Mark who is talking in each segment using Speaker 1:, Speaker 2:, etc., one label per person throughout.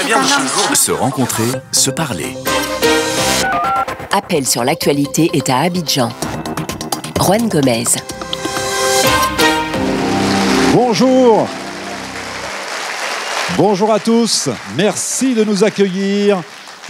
Speaker 1: souviens de ce jour.
Speaker 2: Se rencontrer, se parler.
Speaker 3: Appel sur l'actualité est à Abidjan. Juan Gomez.
Speaker 4: Bonjour. Bonjour à tous. Merci de nous accueillir.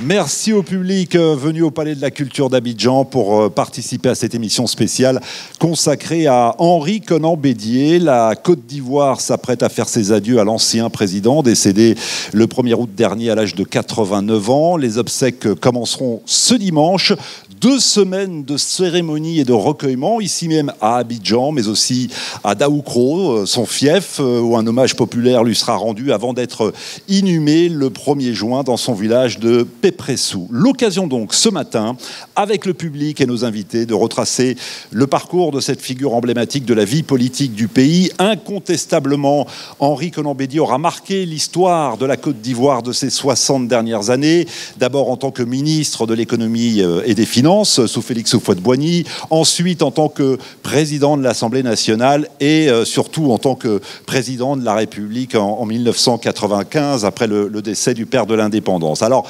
Speaker 4: Merci au public venu au Palais de la Culture d'Abidjan pour participer à cette émission spéciale consacrée à Henri Konan Bédier. La Côte d'Ivoire s'apprête à faire ses adieux à l'ancien président, décédé le 1er août dernier à l'âge de 89 ans. Les obsèques commenceront ce dimanche. 2 semaines de cérémonie et de recueillement, ici même à Abidjan, mais aussi à Daoukro, son fief, où un hommage populaire lui sera rendu avant d'être inhumé le 1er juin dans son village de Pépressou. L'occasion donc ce matin, avec le public et nos invités, de retracer le parcours de cette figure emblématique de la vie politique du pays. Incontestablement, Henri Konan Bédier aura marqué l'histoire de la Côte d'Ivoire de ces 60 dernières années, d'abord en tant que ministre de l'économie et des finances, sous Félix Houphouët-Boigny, ensuite en tant que président de l'Assemblée nationale et surtout en tant que président de la République en 1995, après le décès du père de l'indépendance. Alors,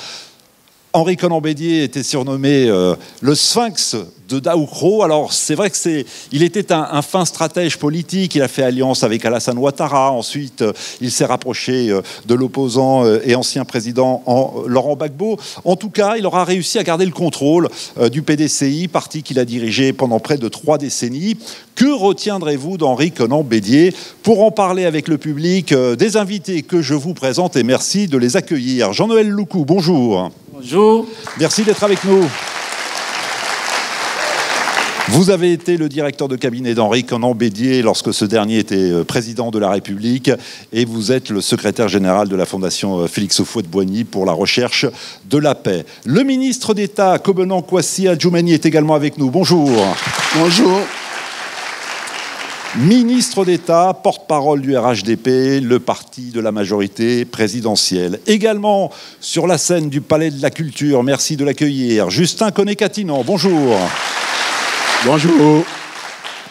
Speaker 4: Henri Konan Bédier était surnommé le Sphinx de Daoukro. Alors c'est vrai qu'il était un fin stratège politique. Il a fait alliance avec Alassane Ouattara. Ensuite, il s'est rapproché de l'opposant et ancien président Laurent Gbagbo. En tout cas, il aura réussi à garder le contrôle du PDCI, parti qu'il a dirigé pendant près de 3 décennies. Que retiendrez-vous d'Henri Konan Bédier? Pour en parler avec le public, des invités que je vous présente et merci de les accueillir. Jean-Noël Loukou, bonjour.
Speaker 5: Bonjour.
Speaker 4: Merci d'être avec nous. Vous avez été le directeur de cabinet d'Henri Konan Bédier lorsque ce dernier était président de la République et vous êtes le secrétaire général de la Fondation Félix Houphouët-Boigny pour la recherche de la paix. Le ministre d'État Kobenan Kwasi Adjoumani est également avec nous. Bonjour.
Speaker 5: Bonjour.
Speaker 4: Ministre d'État, porte-parole du RHDP, le parti de la majorité présidentielle. Également sur la scène du Palais de la Culture, merci de l'accueillir, Justin Koné-Catinan, bonjour.
Speaker 5: Bonjour.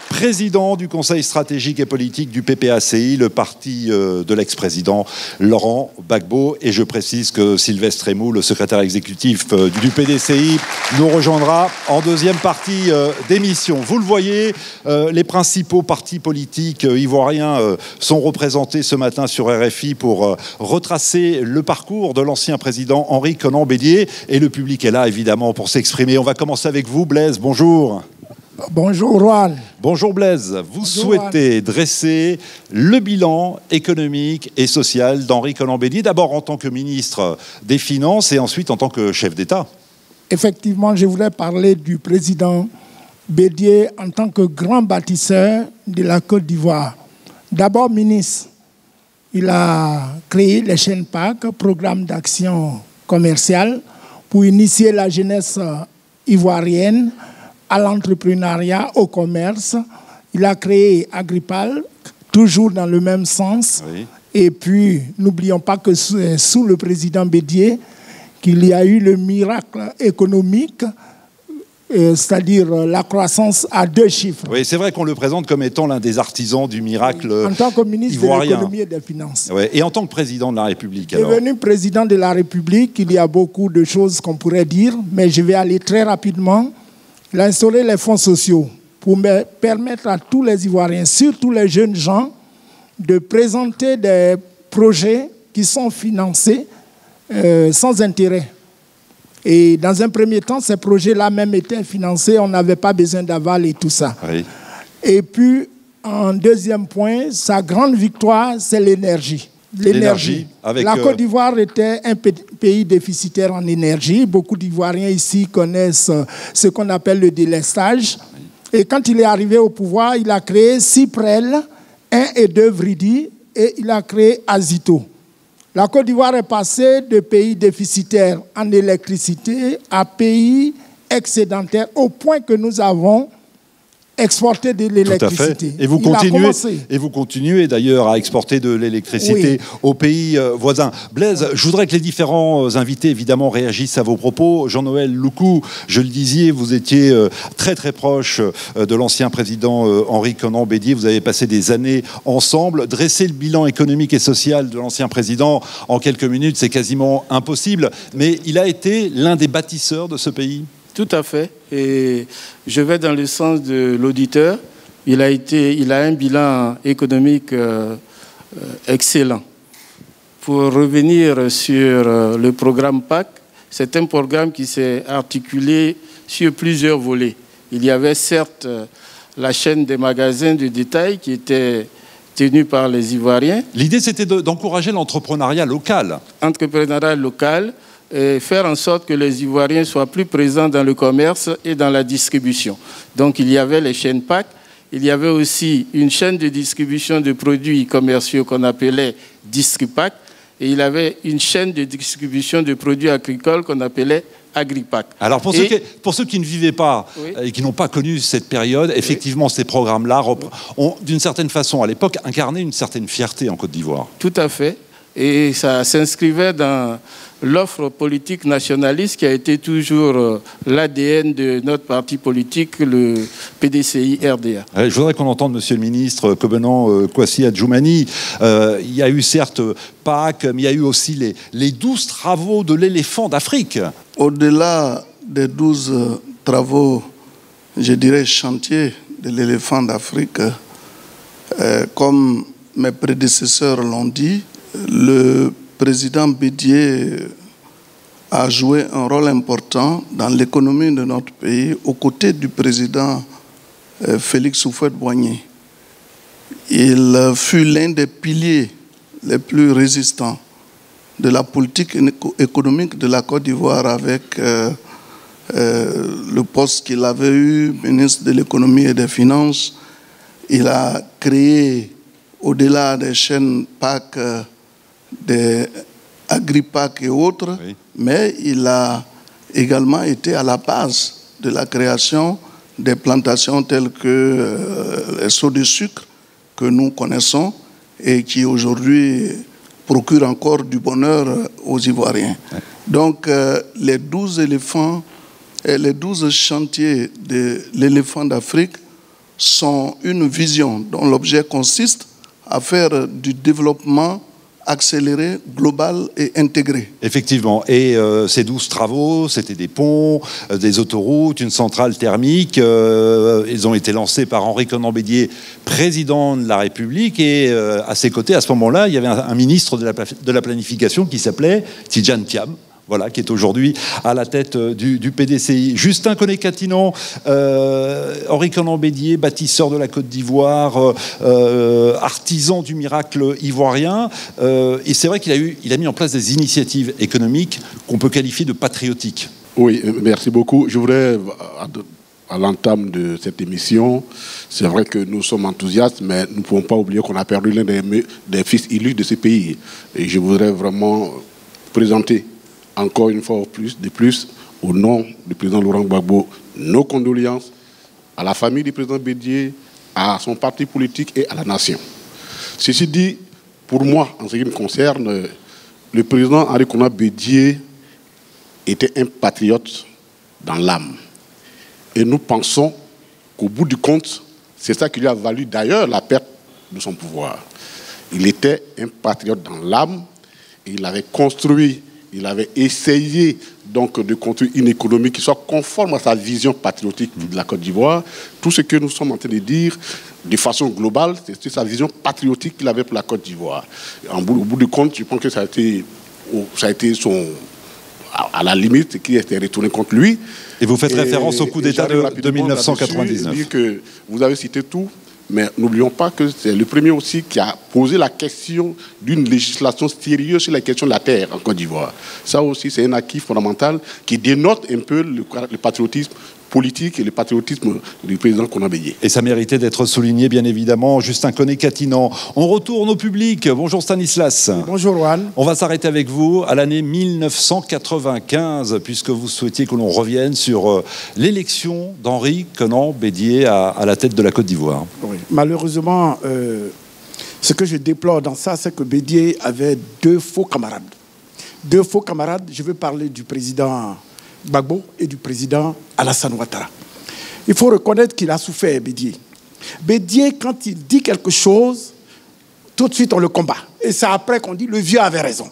Speaker 4: Président du Conseil stratégique et politique du PPACI, le parti de l'ex-président Laurent Gbagbo. Et je précise que Sylvestre Emou, le secrétaire exécutif du PDCI, nous rejoindra en deuxième partie d'émission. Vous le voyez, les principaux partis politiques ivoiriens sont représentés ce matin sur RFI pour retracer le parcours de l'ancien président Henri Konan Bédier. Et le public est là, évidemment, pour s'exprimer. On va commencer avec vous, Blaise. Bonjour.
Speaker 6: Bonjour, Juan.
Speaker 4: Bonjour Blaise. Vous souhaitez dresser le bilan économique et social d'Henri Konan Bédier, d'abord en tant que ministre des Finances et ensuite en tant que chef d'État.
Speaker 6: Effectivement, je voulais parler du président Bédier en tant que grand bâtisseur de la Côte d'Ivoire. D'abord ministre, il a créé les chaînes PAC, programme d'action commerciale, pour initier la jeunesse ivoirienne à l'entrepreneuriat, au commerce. Il a créé Agripal, toujours dans le même sens. Oui. Et puis, n'oublions pas que sous le président Bédier, qu'il y a eu le miracle économique, c'est-à-dire la croissance à 2 chiffres.
Speaker 4: Oui, c'est vrai qu'on le présente comme étant l'un des artisans du miracle ivoirien.
Speaker 6: En tant que ministre de l'économie et des finances.
Speaker 4: Oui. Et en tant que président de la République, alors?
Speaker 6: Devenu président de la République, il y a beaucoup de choses qu'on pourrait dire, mais je vais aller très rapidement. Il a instauré les fonds sociaux pour permettre à tous les Ivoiriens, surtout les jeunes gens, de présenter des projets qui sont financés sans intérêt. Et dans un premier temps, ces projets-là même étaient financés, on n'avait pas besoin d'aval et tout ça. Oui. Et puis, en deuxième point, sa grande victoire, c'est l'énergie. L'énergie. La Côte d'Ivoire était un pays déficitaire en énergie. Beaucoup d'Ivoiriens ici connaissent ce qu'on appelle le délestage. Et quand il est arrivé au pouvoir, il a créé Cyprel 1 et 2 Vridi et il a créé Azito. La Côte d'Ivoire est passée de pays déficitaire en électricité à pays excédentaire au point que nous avons exporter de l'électricité.
Speaker 4: Et vous continuez d'ailleurs à exporter de l'électricité aux pays voisins. Blaise, je voudrais que les différents invités évidemment réagissent à vos propos. Jean-Noël Loukou, je le disais, vous étiez très très proche de l'ancien président Henri Konan Bédier. Vous avez passé des années ensemble. Dresser le bilan économique et social de l'ancien président en quelques minutes, c'est quasiment impossible. Mais il a été l'un des bâtisseurs de ce pays.
Speaker 5: Tout à fait. Et je vais dans le sens de l'auditeur. Il a un bilan économique excellent. Pour revenir sur le programme PAC, c'est un programme qui s'est articulé sur plusieurs volets. Il y avait certes la chaîne des magasins de détail qui était tenue par les Ivoiriens.
Speaker 4: L'idée, c'était d'encourager l'entrepreneuriat local.
Speaker 5: Entrepreneuriat local. Et faire en sorte que les Ivoiriens soient plus présents dans le commerce et dans la distribution. Donc il y avait les chaînes PAC, il y avait aussi une chaîne de distribution de produits commerciaux qu'on appelait Distripac, et il y avait une chaîne de distribution de produits agricoles qu'on appelait Agripac.
Speaker 4: Alors pour ceux qui ne vivaient pas et qui n'ont pas connu cette période, effectivement ces programmes-là ont d'une certaine façon à l'époque incarné une certaine fierté en Côte d'Ivoire.
Speaker 5: Tout à fait, et ça s'inscrivait dans l'offre politique nationaliste qui a été toujours l'ADN de notre parti politique, le PDCI-RDA.
Speaker 4: Je voudrais qu'on entende, Monsieur le ministre Kobennan Kwasi Adjoumani. Il y a eu certes PAC, mais il y a eu aussi les 12 travaux de l'éléphant d'Afrique.
Speaker 1: Au-delà des 12 travaux, je dirais chantiers de l'éléphant d'Afrique, comme mes prédécesseurs l'ont dit, le président Bédier a joué un rôle important dans l'économie de notre pays aux côtés du président Félix Houphouët-Boigny. Il fut l'un des piliers les plus résistants de la politique économique de la Côte d'Ivoire avec le poste qu'il avait eu, ministre de l'économie et des finances. Il a créé, au-delà des chaînes PAC, des Agripac et autres, mais il a également été à la base de la création des plantations telles que les seaux de sucre que nous connaissons et qui aujourd'hui procurent encore du bonheur aux Ivoiriens. Donc les 12 éléphants et les 12 chantiers de l'éléphant d'Afrique sont une vision dont l'objet consiste à faire du développement accéléré, global et intégré.
Speaker 4: Effectivement. Et ces 12 travaux, c'était des ponts, des autoroutes, une centrale thermique. Ils ont été lancés par Henri Konan Bédier, président de la République. Et à ses côtés, à ce moment-là, il y avait un ministre de la planification qui s'appelait Tidjane Thiam. Voilà, qui est aujourd'hui à la tête du PDCI. Justin Koné-Katinan, Henri Konan Bédier, bâtisseur de la Côte d'Ivoire, artisan du miracle ivoirien. Et c'est vrai qu'il a mis en place des initiatives économiques qu'on peut qualifier de patriotiques.
Speaker 7: Oui, merci beaucoup. Je voudrais, à l'entame de cette émission, c'est vrai que nous sommes enthousiastes, mais nous ne pouvons pas oublier qu'on a perdu l'un des fils illustres de ce pays. Et je voudrais vraiment présenter encore une fois de plus, au nom du président Laurent Gbagbo, nos condoléances à la famille du président Bédier, à son parti politique et à la nation. Ceci dit, pour moi, en ce qui me concerne, le président Henri Konan Bédier était un patriote dans l'âme. Et nous pensons qu'au bout du compte, c'est ça qui lui a valu d'ailleurs la perte de son pouvoir. Il était un patriote dans l'âme et il avait construit. Il avait essayé donc de construire une économie qui soit conforme à sa vision patriotique de la Côte d'Ivoire. Tout ce que nous sommes en train de dire, de façon globale, c'est sa vision patriotique qu'il avait pour la Côte d'Ivoire. Au bout du compte, je pense que ça a été à la limite qui a été retourné contre lui.
Speaker 4: Et vous faites référence au coup d'État de 1999.
Speaker 7: Que vous avez cité tout. Mais n'oublions pas que c'est le premier aussi qui a posé la question d'une législation sérieuse sur la question de la terre en Côte d'Ivoire. Ça aussi, c'est un acquis fondamental qui dénote un peu le patriotisme politique et le patriotisme du président Konan Bédié.
Speaker 4: Et ça méritait d'être souligné, bien évidemment. Justin Koné-Catinant. On retourne au public. Bonjour Stanislas.
Speaker 8: Bonjour Juan.
Speaker 4: On va s'arrêter avec vous à l'année 1995, puisque vous souhaitiez que l'on revienne sur l'élection d'Henri Konan Bédié à la tête de la Côte d'Ivoire.
Speaker 8: Oui. Malheureusement, ce que je déplore dans ça, c'est que Bédié avait deux faux camarades. Deux faux camarades, je veux parler du président Gbagbo et du président Alassane Ouattara. Il faut reconnaître qu'il a souffert, Bédié. Bédié, quand il dit quelque chose, tout de suite on le combat. Et c'est après qu'on dit le vieux avait raison.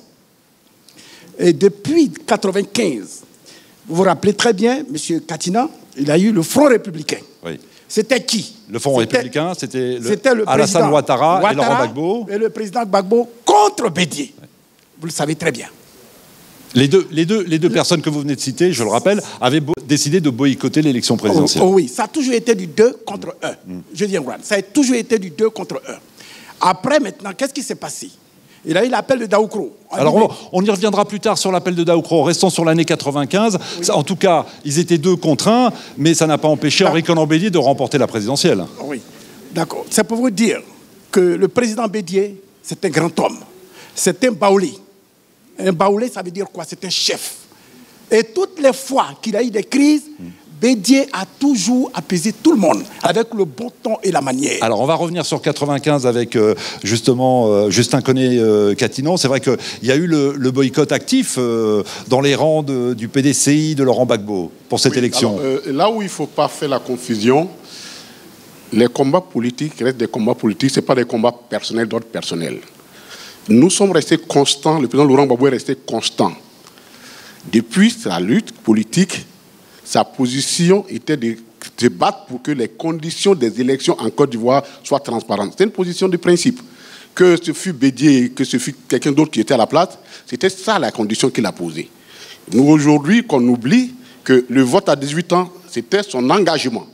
Speaker 8: Et depuis 1995, vous vous rappelez très bien, M. Katina, il a eu le Front républicain.
Speaker 4: Oui.
Speaker 8: C'était qui?
Speaker 4: Le Front républicain, c'était
Speaker 8: le
Speaker 4: Alassane Ouattara et Laurent Gbagbo.
Speaker 8: Et le président Gbagbo contre Bédié. Vous le savez très bien.
Speaker 4: Les deux personnes que vous venez de citer, je le rappelle, avaient décidé de boycotter l'élection présidentielle.
Speaker 8: Oh oui, ça a toujours été du 2 contre 1. Je viens voir. Ça a toujours été du 2 contre 1. Après, maintenant, qu'est-ce qui s'est passé? Il a eu l'appel de Daoukro.
Speaker 4: Alors, on y reviendra plus tard sur l'appel de Daoukro. Restons sur l'année 95. Oui. En tout cas, ils étaient 2 contre 1, mais ça n'a pas empêché Henri Konan Bédié de remporter la présidentielle.
Speaker 8: Oui, d'accord. C'est pour vous dire que le président Bédié, c'est un grand homme. C'est un baoulé. Un baoulé, ça veut dire quoi? C'est un chef. Et toutes les fois qu'il a eu des crises, Bédié a toujours apaisé tout le monde avec le bon ton et la manière.
Speaker 4: Alors, on va revenir sur 95 avec justement Justin Koné-Catinant. C'est vrai qu'il y a eu le boycott actif dans les rangs du PDCI de Laurent Gbagbo pour cette élection.
Speaker 7: Alors, là où il ne faut pas faire la confusion, les combats politiques restent des combats politiques, ce n'est pas des combats personnels d'ordre personnel. Nous sommes restés constants, le président Laurent Gbagbo est resté constant. Depuis sa lutte politique, sa position était de se battre pour que les conditions des élections en Côte d'Ivoire soient transparentes. C'est une position de principe. Que ce fût Bédié, que ce fût quelqu'un d'autre qui était à la place, c'était ça la condition qu'il a posée. Nous, aujourd'hui, qu'on oublie que le vote à 18 ans, c'était son engagement.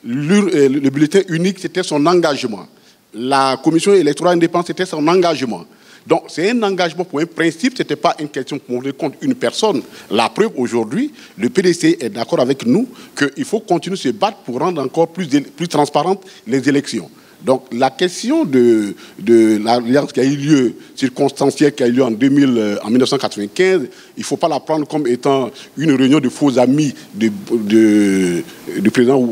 Speaker 7: Le bulletin unique, c'était son engagement. La commission électorale indépendante, c'était son engagement. Donc, c'est un engagement pour un principe, ce n'était pas une question pour contre une personne. La preuve, aujourd'hui, le PDC est d'accord avec nous qu'il faut continuer de se battre pour rendre encore plus transparentes les élections. Donc, la question de l'alliance qui a eu lieu, circonstancielle qui a eu lieu en 1995, il ne faut pas la prendre comme étant une réunion de faux amis du président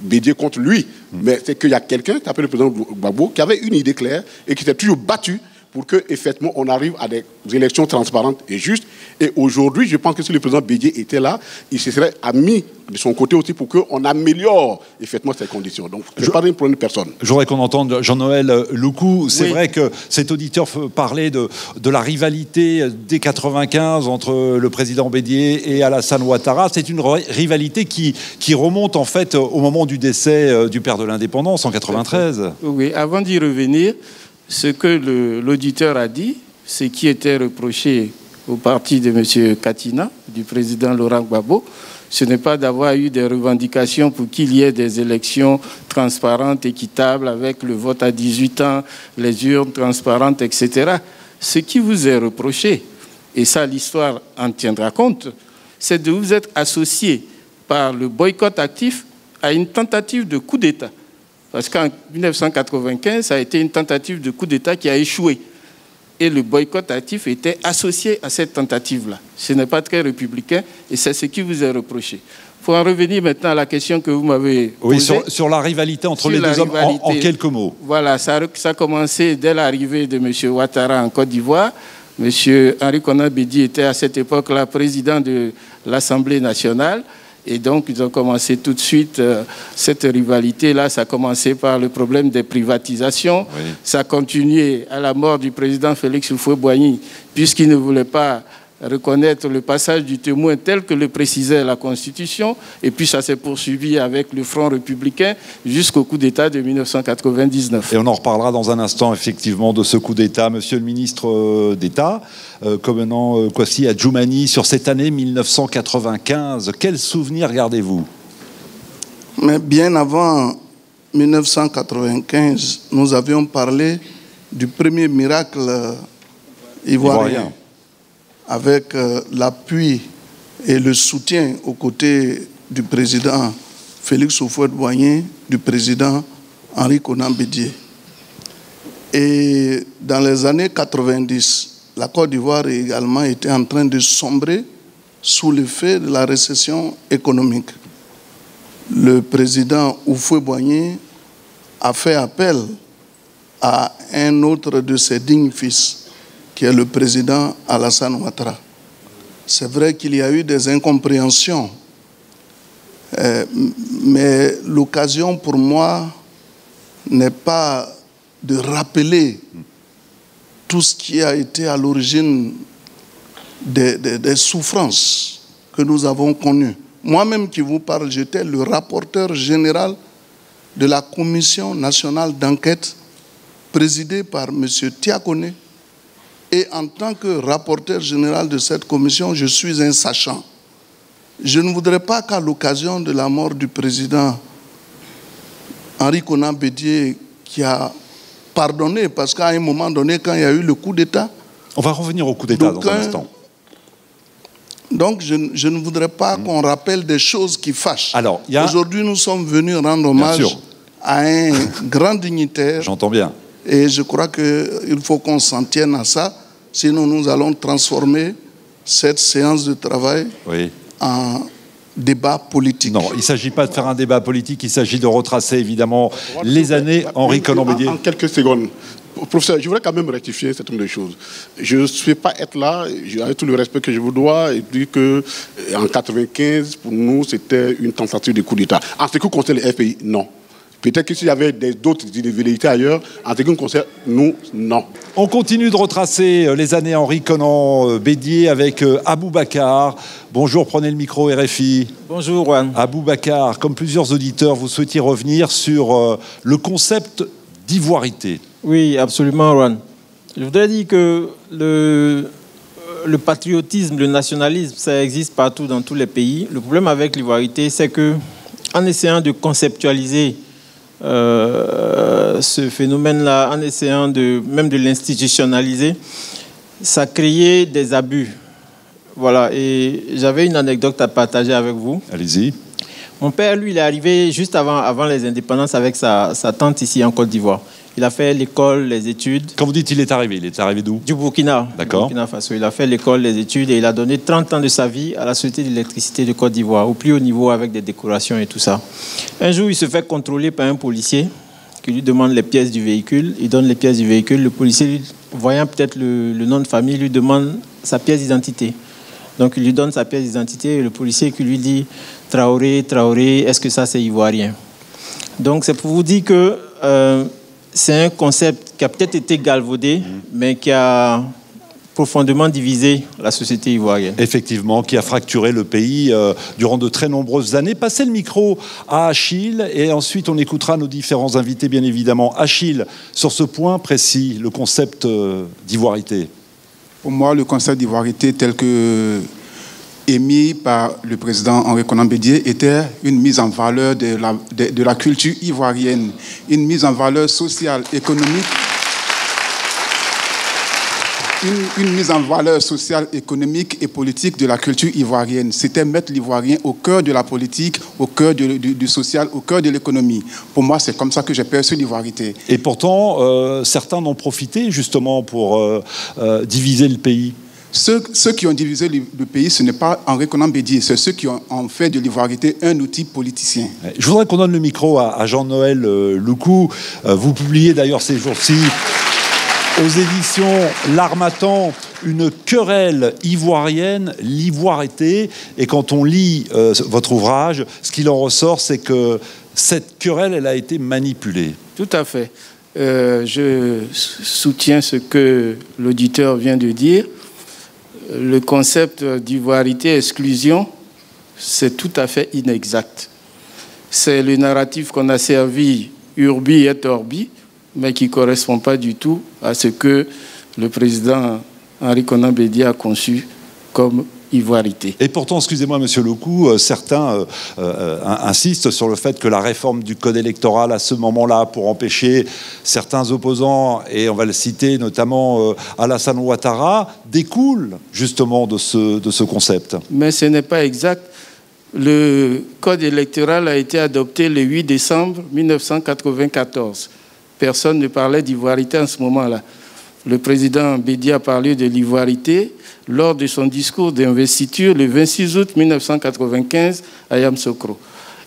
Speaker 7: Bédié contre lui. Mais c'est qu'il y a quelqu'un qui s'appelle le président Gbagbo qui avait une idée claire et qui s'est toujours battu pour que, effectivement, on arrive à des élections transparentes et justes. Et aujourd'hui, je pense que si le président Bédié était là, il se serait mis de son côté aussi pour qu'on améliore, effectivement, ces conditions. Donc, je ne parle pas pour une personne.
Speaker 4: Je voudrais qu'on entende Jean-Noël Loukou. C'est vrai que cet auditeur parlait de la rivalité dès 95 entre le président Bédié et Alassane Ouattara. C'est une rivalité qui remonte, en fait, au moment du décès du père de l'indépendance, en 93.
Speaker 5: Oui, avant d'y revenir, ce que l'auditeur a dit, ce qui était reproché au parti de M. Katina, du président Laurent Gbagbo, ce n'est pas d'avoir eu des revendications pour qu'il y ait des élections transparentes, équitables, avec le vote à 18 ans, les urnes transparentes, etc. Ce qui vous est reproché, et ça l'histoire en tiendra compte, c'est de vous être associé par le boycott actif à une tentative de coup d'État. Parce qu'en 1995, ça a été une tentative de coup d'État qui a échoué. Et le boycott actif était associé à cette tentative-là. Ce n'est pas très républicain et c'est ce qui vous est reproché. Pour en revenir maintenant à la question que vous m'avez posée.
Speaker 4: Oui, sur la rivalité entre les deux hommes, en quelques mots.
Speaker 5: Voilà, ça a commencé dès l'arrivée de M. Ouattara en Côte d'Ivoire. M. Henri Konan Bédié était à cette époque-là président de l'Assemblée nationale. Et donc, ils ont commencé tout de suite cette rivalité-là. Ça a commencé par le problème des privatisations. Oui. Ça a continué à la mort du président Félix Houphouët-Boigny, puisqu'il ne voulait pas reconnaître le passage du témoin tel que le précisait la Constitution. Et puis, ça s'est poursuivi avec le Front républicain jusqu'au coup d'État de 1999.
Speaker 4: Et on en reparlera dans un instant, effectivement, de ce coup d'État. Monsieur le ministre d'État, commandant Kwasi Adjoumani, sur cette année 1995, quels souvenirs gardez-vous?
Speaker 1: Mais bien avant 1995, nous avions parlé du premier miracle ivoirien, avec l'appui et le soutien aux côtés du président Félix Houphouët-Boigny, du président Henri Konan Bédié. Et dans les années 90, la Côte d'Ivoire également était en train de sombrer sous l'effet de la récession économique. Le président Houphouët-Boigny a fait appel à un autre de ses dignes fils, qui est le président Alassane Ouattara. C'est vrai qu'il y a eu des incompréhensions, mais l'occasion pour moi n'est pas de rappeler tout ce qui a été à l'origine des souffrances que nous avons connues. Moi-même qui vous parle, j'étais le rapporteur général de la Commission nationale d'enquête présidée par M. Tiakone. Et en tant que rapporteur général de cette commission, je suis un sachant. Je ne voudrais pas qu'à l'occasion de la mort du président Henri Konan Bédié, qui a pardonné, parce qu'à un moment donné, quand il y a eu le coup d'État...
Speaker 4: On va revenir au coup d'État dans un instant.
Speaker 1: Donc, je ne voudrais pas qu'on rappelle des choses qui fâchent.
Speaker 4: Alors,
Speaker 1: aujourd'hui, nous sommes venus rendre hommage à un grand dignitaire.
Speaker 4: J'entends bien.
Speaker 1: Et je crois qu'il faut qu'on s'en tienne à ça. Sinon, nous allons transformer cette séance de travail en débat politique.
Speaker 4: Non, il ne s'agit pas de faire un débat politique. Il s'agit de retracer, évidemment, les années Henri Konan Bédié.
Speaker 7: En quelques secondes. Professeur, je voudrais quand même rectifier cette de choses. Je ne souhaite pas être là, avec tout le respect que je vous dois, et dire qu'en 1995, pour nous, c'était une tentative de coup d'État. En ce qui concerne les FPI, non. Peut-être que s'il y avait d'autres vérités ailleurs, en ce qui concerne nous, non.
Speaker 4: On continue de retracer les années Henri Konan Bédié avec Aboubacar. Bonjour, prenez le micro RFI.
Speaker 9: Bonjour, Juan.
Speaker 4: Aboubacar, comme plusieurs auditeurs, vous souhaitiez revenir sur le concept d'ivoirité.
Speaker 9: Oui, absolument, Juan. Je voudrais dire que le patriotisme, le nationalisme, ça existe partout dans tous les pays. Le problème avec l'ivoirité, c'est que en essayant de conceptualiser ce phénomène-là, en essayant même de l'institutionnaliser, ça créait des abus. Voilà, et j'avais une anecdote à partager avec vous.
Speaker 4: Allez-y.
Speaker 9: Mon père, lui, il est arrivé juste avant les indépendances avec sa tante ici en Côte d'Ivoire. Il a fait l'école, les études.
Speaker 4: Quand vous dites il est arrivé d'où?
Speaker 9: Du Burkina.
Speaker 4: D'accord.
Speaker 9: Burkina Faso. Il a fait l'école, les études et il a donné 30 ans de sa vie à la Société d'électricité de Côte d'Ivoire, au plus haut niveau avec des décorations et tout ça. Un jour, il se fait contrôler par un policier qui lui demande les pièces du véhicule. Il donne les pièces du véhicule. Le policier, voyant peut-être le nom de famille, lui demande sa pièce d'identité. Donc, il lui donne sa pièce d'identité et le policier qui lui dit « Traoré, Traoré, est-ce que ça c'est ivoirien ?» Donc, c'est pour vous dire que c'est un concept qui a peut-être été galvaudé, mais qui a profondément divisé la société ivoirienne.
Speaker 4: Effectivement, qui a fracturé le pays durant de très nombreuses années. Passez le micro à Achille et ensuite on écoutera nos différents invités, bien évidemment. Achille, sur ce point précis, le concept d'ivoirité.
Speaker 10: Pour moi, le concept d'ivoirité tel que émis par le président Henri Konan Bédié était une mise en valeur de la culture ivoirienne, une mise en valeur sociale, économique, une mise en valeur sociale, économique et politique de la culture ivoirienne. C'était mettre l'ivoirien au cœur de la politique, au cœur du social, au cœur de l'économie. Pour moi, c'est comme ça que j'ai perçu l'ivoirité.
Speaker 4: Et pourtant, certains en ont profité justement pour diviser le pays.
Speaker 10: Ceux qui ont divisé le pays, ce n'est pas Henri Konan Bédié, c'est ceux qui ont fait de l'ivoirité un outil politicien.
Speaker 4: Je voudrais qu'on donne le micro à Jean-Noël Loukou. Vous publiez d'ailleurs ces jours-ci aux éditions L'Harmattan une querelle ivoirienne, l'ivoirité. Et quand on lit votre ouvrage, ce qu'il en ressort, c'est que cette querelle, elle a été manipulée.
Speaker 5: Tout à fait. Je soutiens ce que l'auditeur vient de dire. Le concept d'ivoirité exclusion, c'est tout à fait inexact. C'est le narratif qu'on a servi urbi et orbi, mais qui ne correspond pas du tout à ce que le président Henri Konan Bédié a conçu comme ivoirité.
Speaker 4: Et pourtant, excusez-moi, Monsieur Loukou, certains insistent sur le fait que la réforme du code électoral à ce moment-là, pour empêcher certains opposants, et on va le citer notamment Alassane Ouattara, découle justement de ce concept.
Speaker 5: Mais ce n'est pas exact. Le code électoral a été adopté le 8 décembre 1994. Personne ne parlait d'ivoirité en ce moment-là. Le président Bédié a parlé de l'ivoirité lors de son discours d'investiture le 26 août 1995 à Yamoussoukro.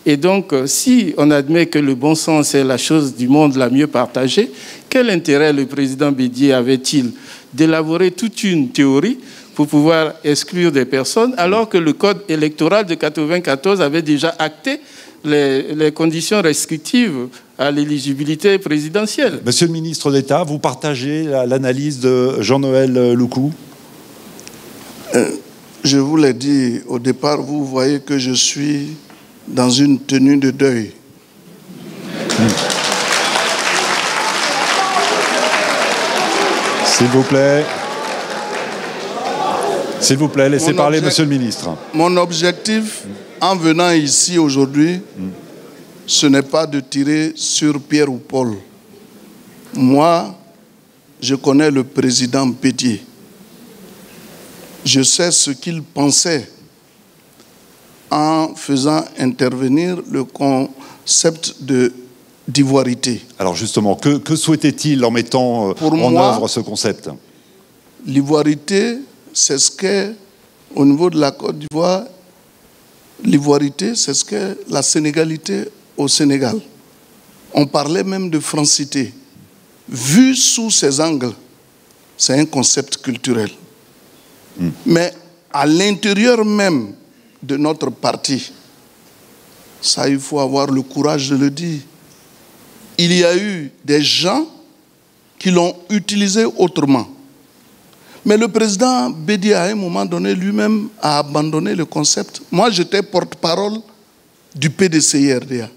Speaker 5: Et donc, si on admet que le bon sens est la chose du monde la mieux partagée, quel intérêt le président Bédié avait-il d'élaborer toute une théorie pour pouvoir exclure des personnes, alors que le code électoral de 1994 avait déjà acté les conditions restrictives à l'éligibilité présidentielle.
Speaker 4: Monsieur le ministre d'État, vous partagez l'analyse de Jean-Noël Loukou?
Speaker 1: Je vous l'ai dit au départ, vous voyez que je suis dans une tenue de deuil.
Speaker 4: S'il vous plaît. S'il vous plaît, laissez parler Monsieur le ministre.
Speaker 1: Mon objectif, en venant ici aujourd'hui, ce n'est pas de tirer sur Pierre ou Paul. Moi, je connais le président Bédié. Je sais ce qu'il pensait en faisant intervenir le concept d'ivoirité.
Speaker 4: Alors justement, que souhaitait-il en mettant en œuvre ce concept?
Speaker 1: L'ivoirité, c'est ce qu'est, au niveau de la Côte d'Ivoire, l'ivoirité, c'est ce qu'est la sénégalité au Sénégal. On parlait même de francité. Vu sous ces angles, c'est un concept culturel. Mais à l'intérieur même de notre parti, ça, il faut avoir le courage de le dire, il y a eu des gens qui l'ont utilisé autrement. Mais le président Bédié, à un moment donné, lui-même a abandonné le concept. Moi, j'étais porte-parole du PDCI-RDA.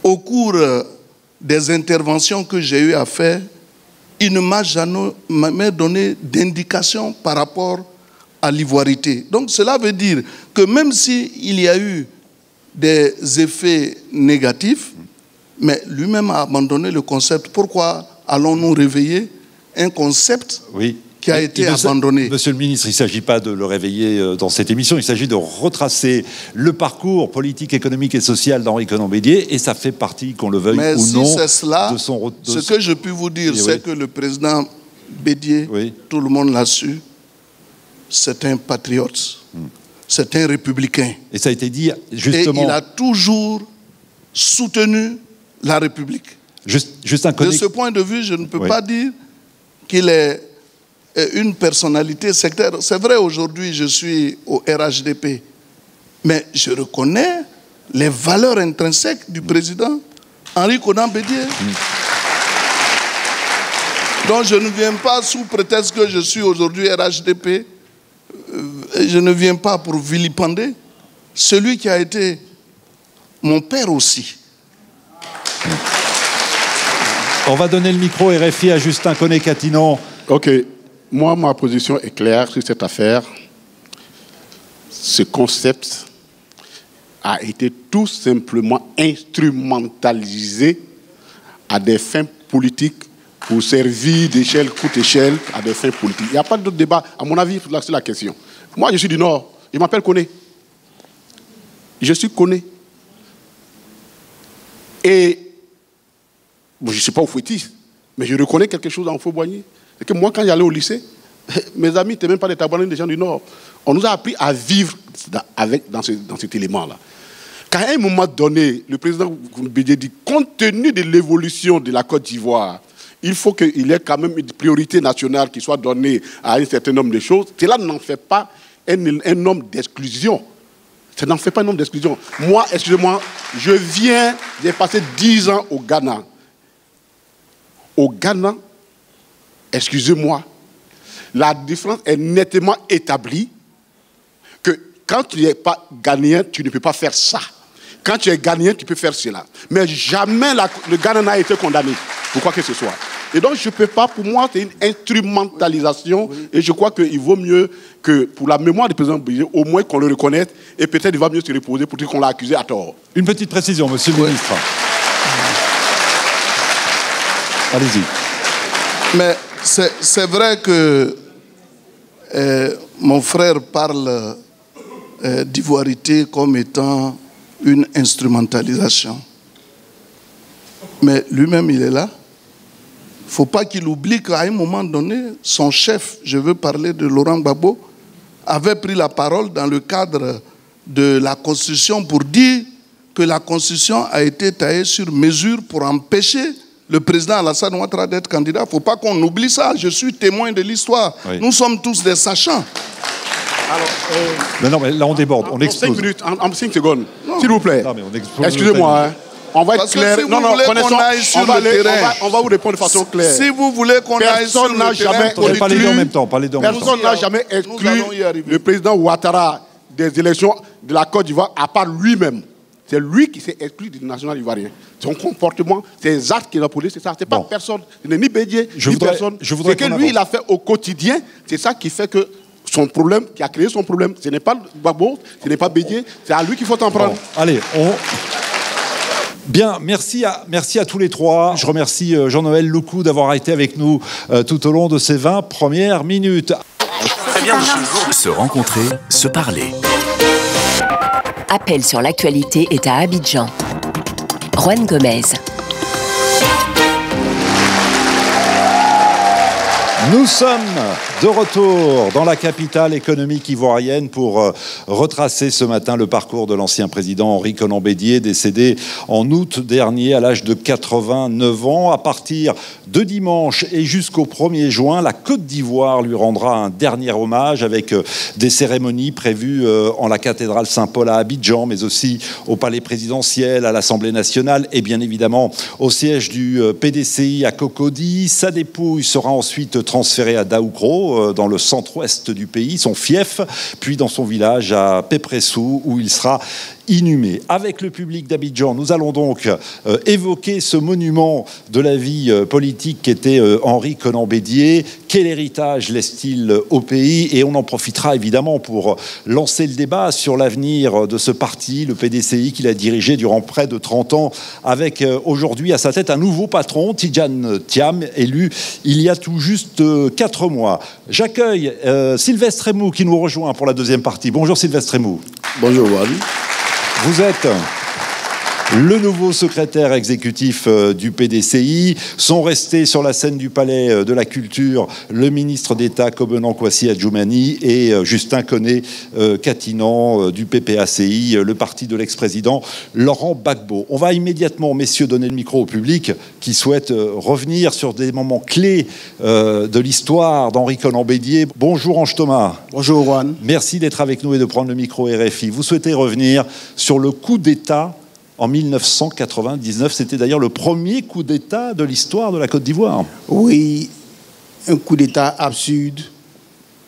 Speaker 1: Au cours des interventions que j'ai eu à faire, il ne m'a jamais donné d'indication par rapport à l'ivoirité. Donc cela veut dire que même s'il y a eu des effets négatifs, mais lui-même a abandonné le concept. Pourquoi allons-nous réveiller un concept qui a été abandonné?
Speaker 4: Monsieur le ministre, il ne s'agit pas de le réveiller dans cette émission, il s'agit de retracer le parcours politique, économique et social d'Henri Konan Bédié, et ça fait partie, qu'on le veuille ou non,
Speaker 1: c'est cela,
Speaker 4: de son...
Speaker 1: ce que je puis vous dire, c'est que le président Bédié, tout le monde l'a su, c'est un patriote, c'est un républicain.
Speaker 4: Et ça a été dit justement...
Speaker 1: Et il a toujours soutenu la République.
Speaker 4: Juste un
Speaker 1: de ce point de vue, je ne peux pas dire qu'il est une personnalité sectaire. C'est vrai, aujourd'hui, je suis au RHDP, mais je reconnais les valeurs intrinsèques du président Henri Konan Bédié. Donc je ne viens pas sous prétexte que je suis aujourd'hui RHDP, je ne viens pas pour vilipender celui qui a été mon père aussi.
Speaker 4: On va donner le micro RFI à Justin Koné-Catinon.
Speaker 7: Ok. Moi, ma position est claire sur cette affaire. Ce concept a été tout simplement instrumentalisé à des fins politiques pour servir d'échelle, coup d'échelle, à des fins politiques. Il n'y a pas d'autre débat, à mon avis, sur la question. Moi, je suis du Nord. Je m'appelle Koné. Je suis Koné. Et bon, je ne sais pas au fouettis, mais je reconnais quelque chose en Faux-Boigny. C'est que moi, quand j'allais au lycée, mes amis n'étaient même pas des Tabarani, des gens du Nord. On nous a appris à vivre dans cet élément-là. Qu'à un moment donné, le président Bédié dit, compte tenu de l'évolution de la Côte d'Ivoire, il faut qu'il y ait quand même une priorité nationale qui soit donnée à un certain nombre de choses. Cela n'en fait pas un homme d'exclusion. Ça n'en fait pas un homme d'exclusion. Moi, excusez-moi, j'ai passé 10 ans au Ghana. Au Ghana, excusez-moi, la différence est nettement établie que quand tu n'es pas ghanéen, tu ne peux pas faire ça. Quand tu es ghanéen, tu peux faire cela. Mais jamais le Ghana n'a été condamné pour quoi que ce soit. Et donc, je ne peux pas, pour moi, c'est une instrumentalisation. Oui. Et je crois qu'il vaut mieux que, pour la mémoire du président Bédié, au moins qu'on le reconnaisse. Et peut-être il va mieux se reposer pour dire qu'on l'a accusé à tort.
Speaker 4: Une petite précision, monsieur le ministre. Allez-y.
Speaker 1: Mais c'est vrai que mon frère parle d'ivoirité comme étant une instrumentalisation. Mais lui-même, il est là. Il ne faut pas qu'il oublie qu'à un moment donné, son chef, je veux parler de Laurent Gbagbo, avait pris la parole dans le cadre de la Constitution pour dire que la Constitution a été taillée sur mesure pour empêcher le président Alassane Ouattara d'être candidat. Il ne faut pas qu'on oublie ça. Je suis témoin de l'histoire. Oui. Nous sommes tous des sachants.
Speaker 4: Alors, mais là, on déborde. On explose.
Speaker 7: 5 minutes, en 5 secondes. S'il vous plaît. Excusez-moi. On va être clair.
Speaker 1: Si on
Speaker 7: va vous répondre de façon claire.
Speaker 1: Si vous voulez qu'on aille sur le terrain politique,
Speaker 4: pas les deux en même temps.
Speaker 7: Personne n'a jamais exclu le président Ouattara des élections de la Côte d'Ivoire, à part lui-même. C'est lui qui s'est exclu du national ivoirien. Son comportement, ses actes qu'il a posés, c'est ça. C'est pas personne. Ce n'est ni Bédié, ni personne. C'est que lui, il a fait au quotidien. C'est ça qui fait que son problème, qui a créé son problème, ce n'est pas Gbagbo, ce n'est pas Bédié, c'est à lui qu'il faut en prendre.
Speaker 4: Bon, allez, Bien, merci à tous les trois. Je remercie Jean-Noël Loukou d'avoir été avec nous tout au long de ces 20 premières minutes.
Speaker 2: Très bien. Se rencontrer, se parler.
Speaker 3: Appel sur l'actualité est à Abidjan. Juan Gomez.
Speaker 4: Nous sommes de retour dans la capitale économique ivoirienne pour retracer ce matin le parcours de l'ancien président Henri Konan Bédié, décédé en août dernier à l'âge de 89 ans. À partir de dimanche et jusqu'au 1er juin, la Côte d'Ivoire lui rendra un dernier hommage avec des cérémonies prévues en la cathédrale Saint-Paul à Abidjan, mais aussi au palais présidentiel, à l'Assemblée nationale et bien évidemment au siège du PDCI à Cocody. Sa dépouille sera ensuite transféré à Daoukro, dans le centre-ouest du pays, son fief, puis dans son village à Pépressou, où il sera inhumé. Avec le public d'Abidjan, nous allons donc évoquer ce monument de la vie politique qu'était Henri Konan Bédié. Quel héritage laisse-t-il au pays? Et on en profitera évidemment pour lancer le débat sur l'avenir de ce parti, le PDCI, qu'il a dirigé durant près de 30 ans, avec aujourd'hui à sa tête un nouveau patron, Tidjane Thiam, élu il y a tout juste 4 mois. J'accueille Sylvestre Emou qui nous rejoint pour la deuxième partie. Bonjour Sylvestre Emou.
Speaker 1: Bonjour Wally.
Speaker 4: Vous êtes le nouveau secrétaire exécutif du PDCI. Sont restés sur la scène du Palais de la Culture le ministre d'État Kobenan Kwasi Adjoumani et Justin Koné-Katinan du PPACI, le parti de l'ex-président Laurent Gbagbo. On va immédiatement, messieurs, donner le micro au public qui souhaite revenir sur des moments clés de l'histoire d'Henri Konan Bédié. Bonjour Ange Thomas.
Speaker 8: Bonjour Juan.
Speaker 4: Merci d'être avec nous et de prendre le micro RFI. Vous souhaitez revenir sur le coup d'État en 1999, c'était d'ailleurs le premier coup d'État de l'histoire de la Côte d'Ivoire.
Speaker 8: Oui, un coup d'État absurde,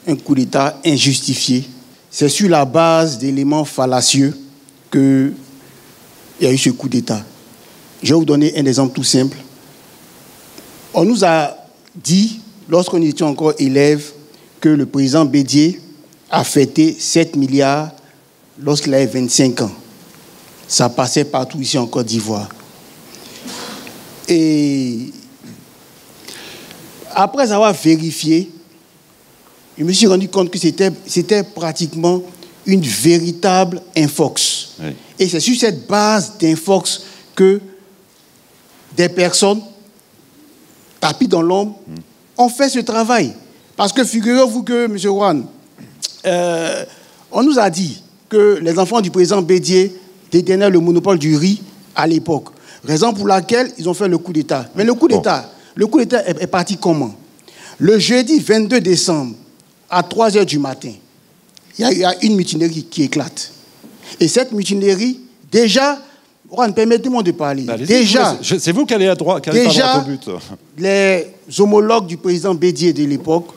Speaker 8: un coup d'État injustifié. C'est sur la base d'éléments fallacieux qu'il y a eu ce coup d'État. Je vais vous donner un exemple tout simple. On nous a dit, lorsqu'on était encore élève, que le président Bédié a fêté 7 milliards lorsqu'il avait 25 ans. Ça passait partout ici en Côte d'Ivoire. Et après avoir vérifié, je me suis rendu compte que c'était pratiquement une véritable infox. Oui. Et c'est sur cette base d'infox que des personnes, tapis dans l'ombre, ont fait ce travail. Parce que figurez-vous que, M. Juan, on nous a dit que les enfants du président Bédié détenaient le monopole du riz à l'époque. Raison pour laquelle ils ont fait le coup d'État. Mais le coup d'État est parti comment? Le jeudi 22 décembre, à 3h du matin, il y a une mutinerie qui éclate. Et cette mutinerie, déjà, permettez-moi de parler. Déjà,
Speaker 4: c'est vous qui allez à droite,
Speaker 8: déjà,
Speaker 4: au but.
Speaker 8: Les homologues du président Bédié de l'époque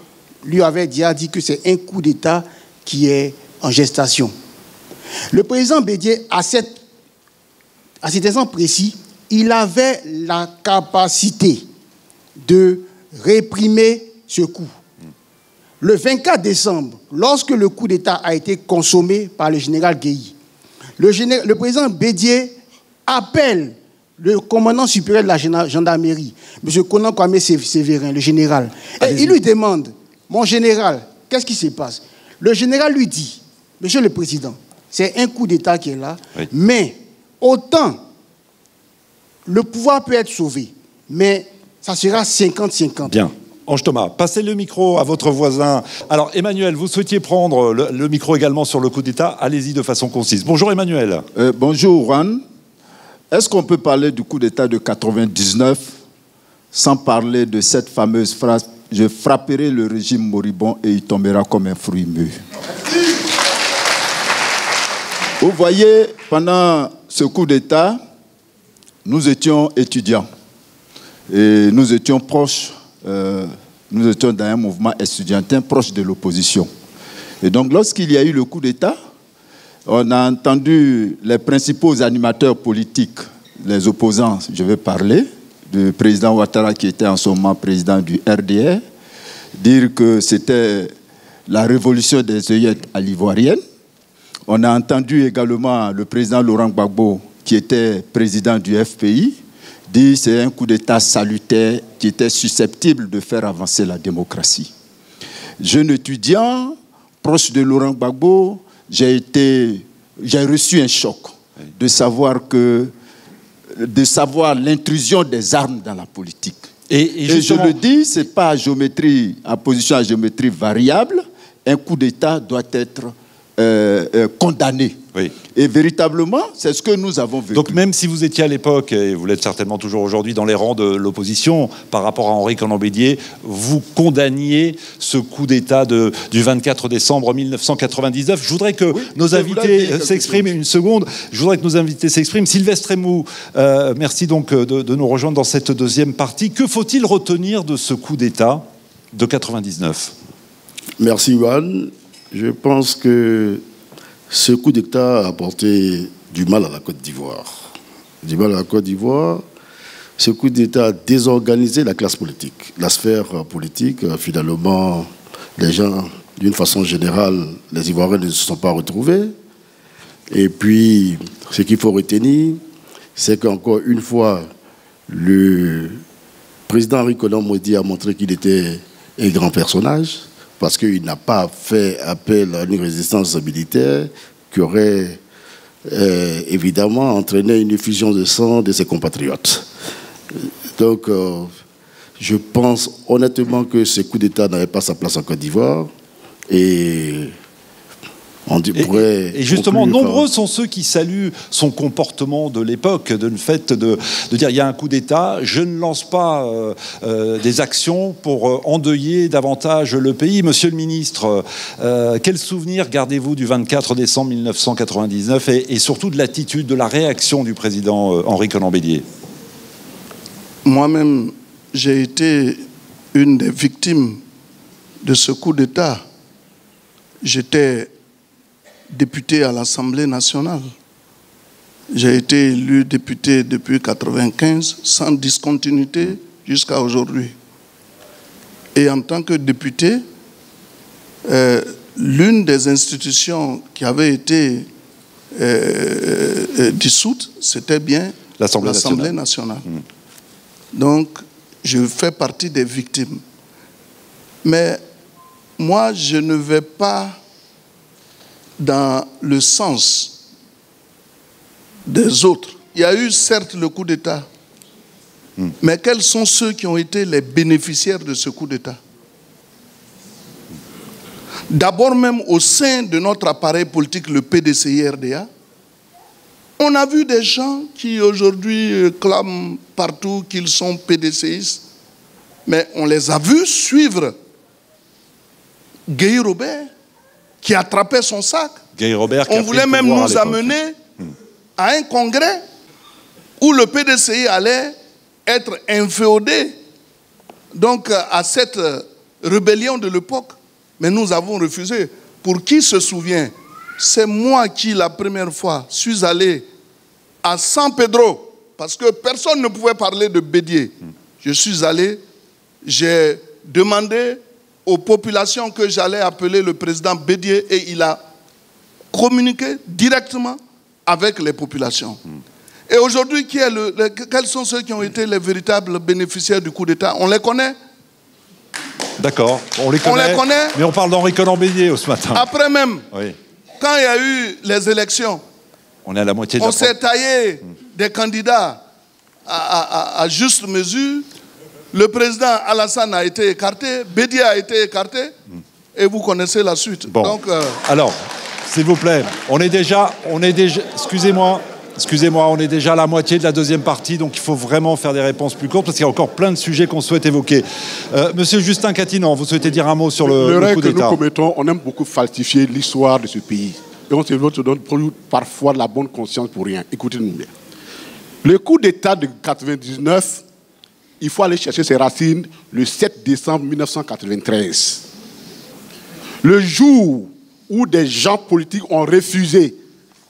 Speaker 8: lui avaient déjà dit que c'est un coup d'État qui est en gestation. Le président Bédié, à cet instant précis, il avait la capacité
Speaker 11: de réprimer ce coup. Le 24 décembre, lorsque le coup d'État a été consommé par le général Guéhi, le président Bédié appelle le commandant supérieur de la gendarmerie, M. Konan Kwame Sévérin, le général, et il lui demande, mon général, qu'est-ce qui se passe? Le général lui dit, Monsieur le Président, c'est un coup d'État qui est là, oui, mais autant le pouvoir peut être sauvé, mais ça sera 50-50.
Speaker 4: Bien. Ange Thomas, passez le micro à votre voisin. Alors, Emmanuel, vous souhaitiez prendre le micro également sur le coup d'État. Allez-y de façon concise. Bonjour, Emmanuel.
Speaker 12: Bonjour, Juan. Est-ce qu'on peut parler du coup d'État de 99 sans parler de cette fameuse phrase « Je frapperai le régime moribond et il tombera comme un fruit mûr ». Vous voyez, pendant ce coup d'État, nous étions étudiants et nous étions proches. Nous étions dans un mouvement estudiantin proche de l'opposition. Et donc, lorsqu'il y a eu le coup d'État, on a entendu les principaux animateurs politiques, les opposants, je vais parler, du président Ouattara, qui était en ce moment président du RDR, dire que c'était la révolution des œillettes à l'ivoirienne. On a entendu également le président Laurent Gbagbo, qui était président du FPI, dit que c'est un coup d'État salutaire qui était susceptible de faire avancer la démocratie. Jeune étudiant, proche de Laurent Gbagbo, j'ai reçu un choc de savoir l'intrusion des armes dans la politique. Et je le dis, ce n'est pas à position à géométrie variable. Un coup d'État doit être condamné. Oui. Et véritablement, c'est ce que nous avons vécu.
Speaker 4: Donc même si vous étiez à l'époque, et vous l'êtes certainement toujours aujourd'hui, dans les rangs de l'opposition, par rapport à Henri Konan Bédié, vous condamniez ce coup d'État du 24 décembre 1999. Je voudrais que nos invités s'expriment une seconde. Je voudrais que nos invités s'expriment. Sylvestre Emou, merci donc de nous rejoindre dans cette deuxième partie. Que faut-il retenir de ce coup d'État de 99 ?
Speaker 13: Merci, Juan. Je pense que ce coup d'État a apporté du mal à la Côte d'Ivoire. Du mal à la Côte d'Ivoire. Ce coup d'État a désorganisé la classe politique, la sphère politique. Finalement, les gens, d'une façon générale, les Ivoiriens ne se sont pas retrouvés. Et puis, ce qu'il faut retenir, c'est qu'encore une fois, le président Henri Konan Bédié a montré qu'il était un grand personnage, parce qu'il n'a pas fait appel à une résistance militaire qui aurait évidemment entraîné une effusion de sang de ses compatriotes. Donc, je pense honnêtement que ce coup d'État n'avait pas sa place en Côte d'Ivoire. Et
Speaker 4: justement, nombreux sont ceux qui saluent son comportement de l'époque, de le fait de dire il y a un coup d'État, je ne lance pas des actions pour endeuiller davantage le pays. Monsieur le ministre, quel souvenir gardez-vous du 24 décembre 1999 et surtout de l'attitude, de la réaction du président Henri Konan Bédié?
Speaker 1: Moi-même, j'ai été une des victimes de ce coup d'État. J'étais député à l'Assemblée nationale. J'ai été élu député depuis 1995, sans discontinuité jusqu'à aujourd'hui. Et en tant que député, l'une des institutions qui avait été dissoute, c'était bien l'Assemblée nationale. Donc, je fais partie des victimes. Mais moi, je ne vais pas dans le sens des autres. Il y a eu certes le coup d'État, mais quels sont ceux qui ont été les bénéficiaires de ce coup d'État? D'abord même au sein de notre appareil politique, le PDCI-RDA, on a vu des gens qui aujourd'hui clament partout qu'ils sont PDCistes, mais on les a vus suivre Guéhi Robert, qui attrapait son sac. On voulait même nous amener à un congrès où le PDCI allait être inféodé donc à cette rébellion de l'époque. Mais nous avons refusé. Pour qui se souvient, c'est moi qui, la première fois, suis allé à San Pedro, parce que personne ne pouvait parler de Bédié. Je suis allé j'ai demandé aux populations que j'allais appeler le président Bédié et il a communiqué directement avec les populations. Et aujourd'hui, quels sont ceux qui ont été les véritables bénéficiaires du coup d'État? On les connaît.
Speaker 4: D'accord, on les connaît. Mais on parle d'Henri Konan Bédié ce matin.
Speaker 1: Après même,
Speaker 4: oui.
Speaker 1: Quand il y a eu les élections,
Speaker 4: on est à la moitié de
Speaker 1: on s'est taillé des candidats à juste mesure. Le président Alassane a été écarté, Bédié a été écarté, et vous connaissez la suite.
Speaker 4: Bon.
Speaker 1: Donc,
Speaker 4: alors, s'il vous plaît, on est déjà, excusez-moi, on est déjà à la moitié de la deuxième partie, donc il faut vraiment faire des réponses plus courtes, parce qu'il y a encore plein de sujets qu'on souhaite évoquer. Monsieur Justin Catinan, vous souhaitez dire un mot sur le coup d'État?
Speaker 7: Que nous commettons, on aime beaucoup falsifier l'histoire de ce pays. Et on se donne parfois la bonne conscience pour rien. Écoutez-nous bien. Le coup d'État de 1999, il faut aller chercher ses racines le 7 décembre 1993. Le jour où des gens politiques ont refusé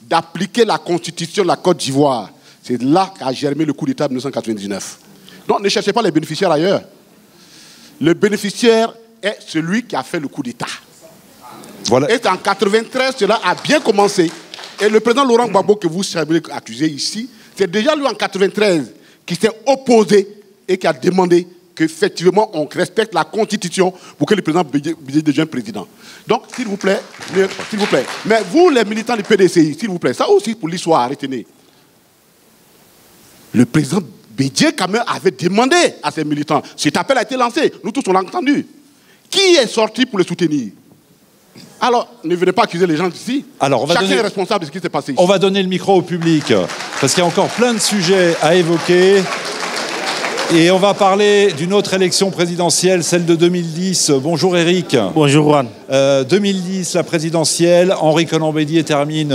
Speaker 7: d'appliquer la constitution de la Côte d'Ivoire, c'est là qu'a germé le coup d'État de 1999. Donc ne cherchez pas les bénéficiaires ailleurs. Le bénéficiaire est celui qui a fait le coup d'État. Voilà. Et en 1993, cela a bien commencé. Et le président Laurent Gbagbo, que vous savez accuser ici, c'est déjà lui en 1993 qui s'est opposé et qui a demandé qu'effectivement on respecte la Constitution pour que le président Bédié devienne président. Donc, s'il vous plaît, mais vous, les militants du PDCI, s'il vous plaît, ça aussi pour l'histoire, retenez. Le président Bédié, quand même, avait demandé à ses militants, cet appel a été lancé, nous tous on l'a entendu. Qui est sorti pour le soutenir? Alors, ne venez pas accuser les gens d'ici. Chacun est responsable de ce qui s'est passé ici.
Speaker 4: On va donner le micro au public, parce qu'il y a encore plein de sujets à évoquer. Et on va parler d'une autre élection présidentielle, celle de 2010. Bonjour Eric.
Speaker 14: Bonjour Juan.
Speaker 4: 2010, la présidentielle. Henri Konan Bédié termine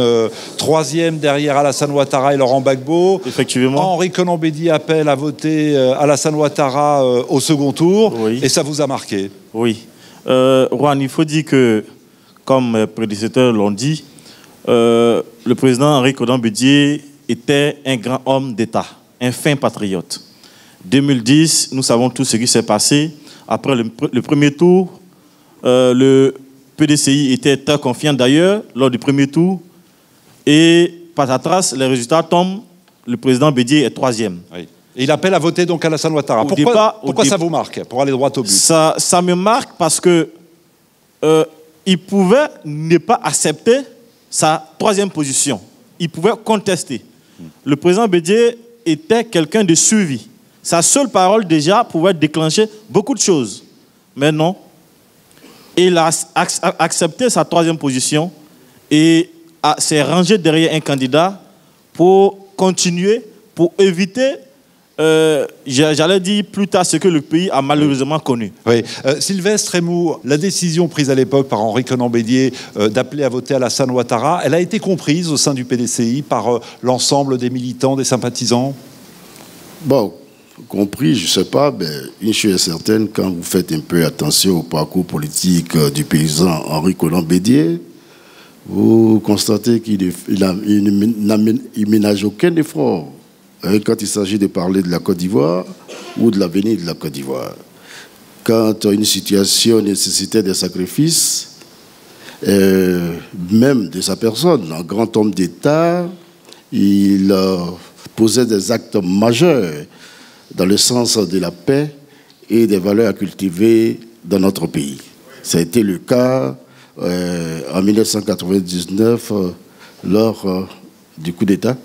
Speaker 4: 3e derrière Alassane Ouattara et Laurent Gbagbo.
Speaker 14: Effectivement.
Speaker 4: Henri Konan Bédié appelle à voter Alassane Ouattara au second tour. Oui. Et ça vous a marqué?
Speaker 14: Oui. Juan, il faut dire que, comme mes prédécesseurs l'ont dit, le président Henri Konan Bédié était un grand homme d'État, un fin patriote. 2010, nous savons tout ce qui s'est passé. Après le premier tour, le PDCI était très confiant d'ailleurs lors du premier tour. Et patatras, les résultats tombent. Le président Bédié est 3e.
Speaker 4: Oui. Et il appelle à voter donc Alassane Ouattara. Pourquoi ça vous marque, pour aller droit au but?
Speaker 14: Ça me marque parce que il pouvait ne pas accepter sa 3e position. Il pouvait contester. Le président Bédié était quelqu'un de suivi. Sa seule parole déjà pouvait déclencher beaucoup de choses. Mais non. Il a accepté sa 3e position et s'est rangé derrière un candidat pour continuer, pour éviter, j'allais dire plus tard, ce que le pays a malheureusement connu.
Speaker 4: Oui. Sylvestre Rémou, la décision prise à l'époque par Henri Konan Bédié d'appeler à voter Alassane Ouattara, elle a été comprise au sein du PDCI par l'ensemble des militants, des sympathisants?
Speaker 13: Bon, compris, je ne sais pas, mais une chose est certaine, quand vous faites un peu attention au parcours politique du paysan Henri Konan Bédié, vous constatez qu'il ne ménage aucun effort quand il s'agit de parler de la Côte d'Ivoire ou de l'avenir de la Côte d'Ivoire. Quand une situation nécessitait des sacrifices, même de sa personne, un grand homme d'État, il posait des actes majeurs dans le sens de la paix et des valeurs à cultiver dans notre pays. Ça a été le cas en 1999 lors du coup d'État,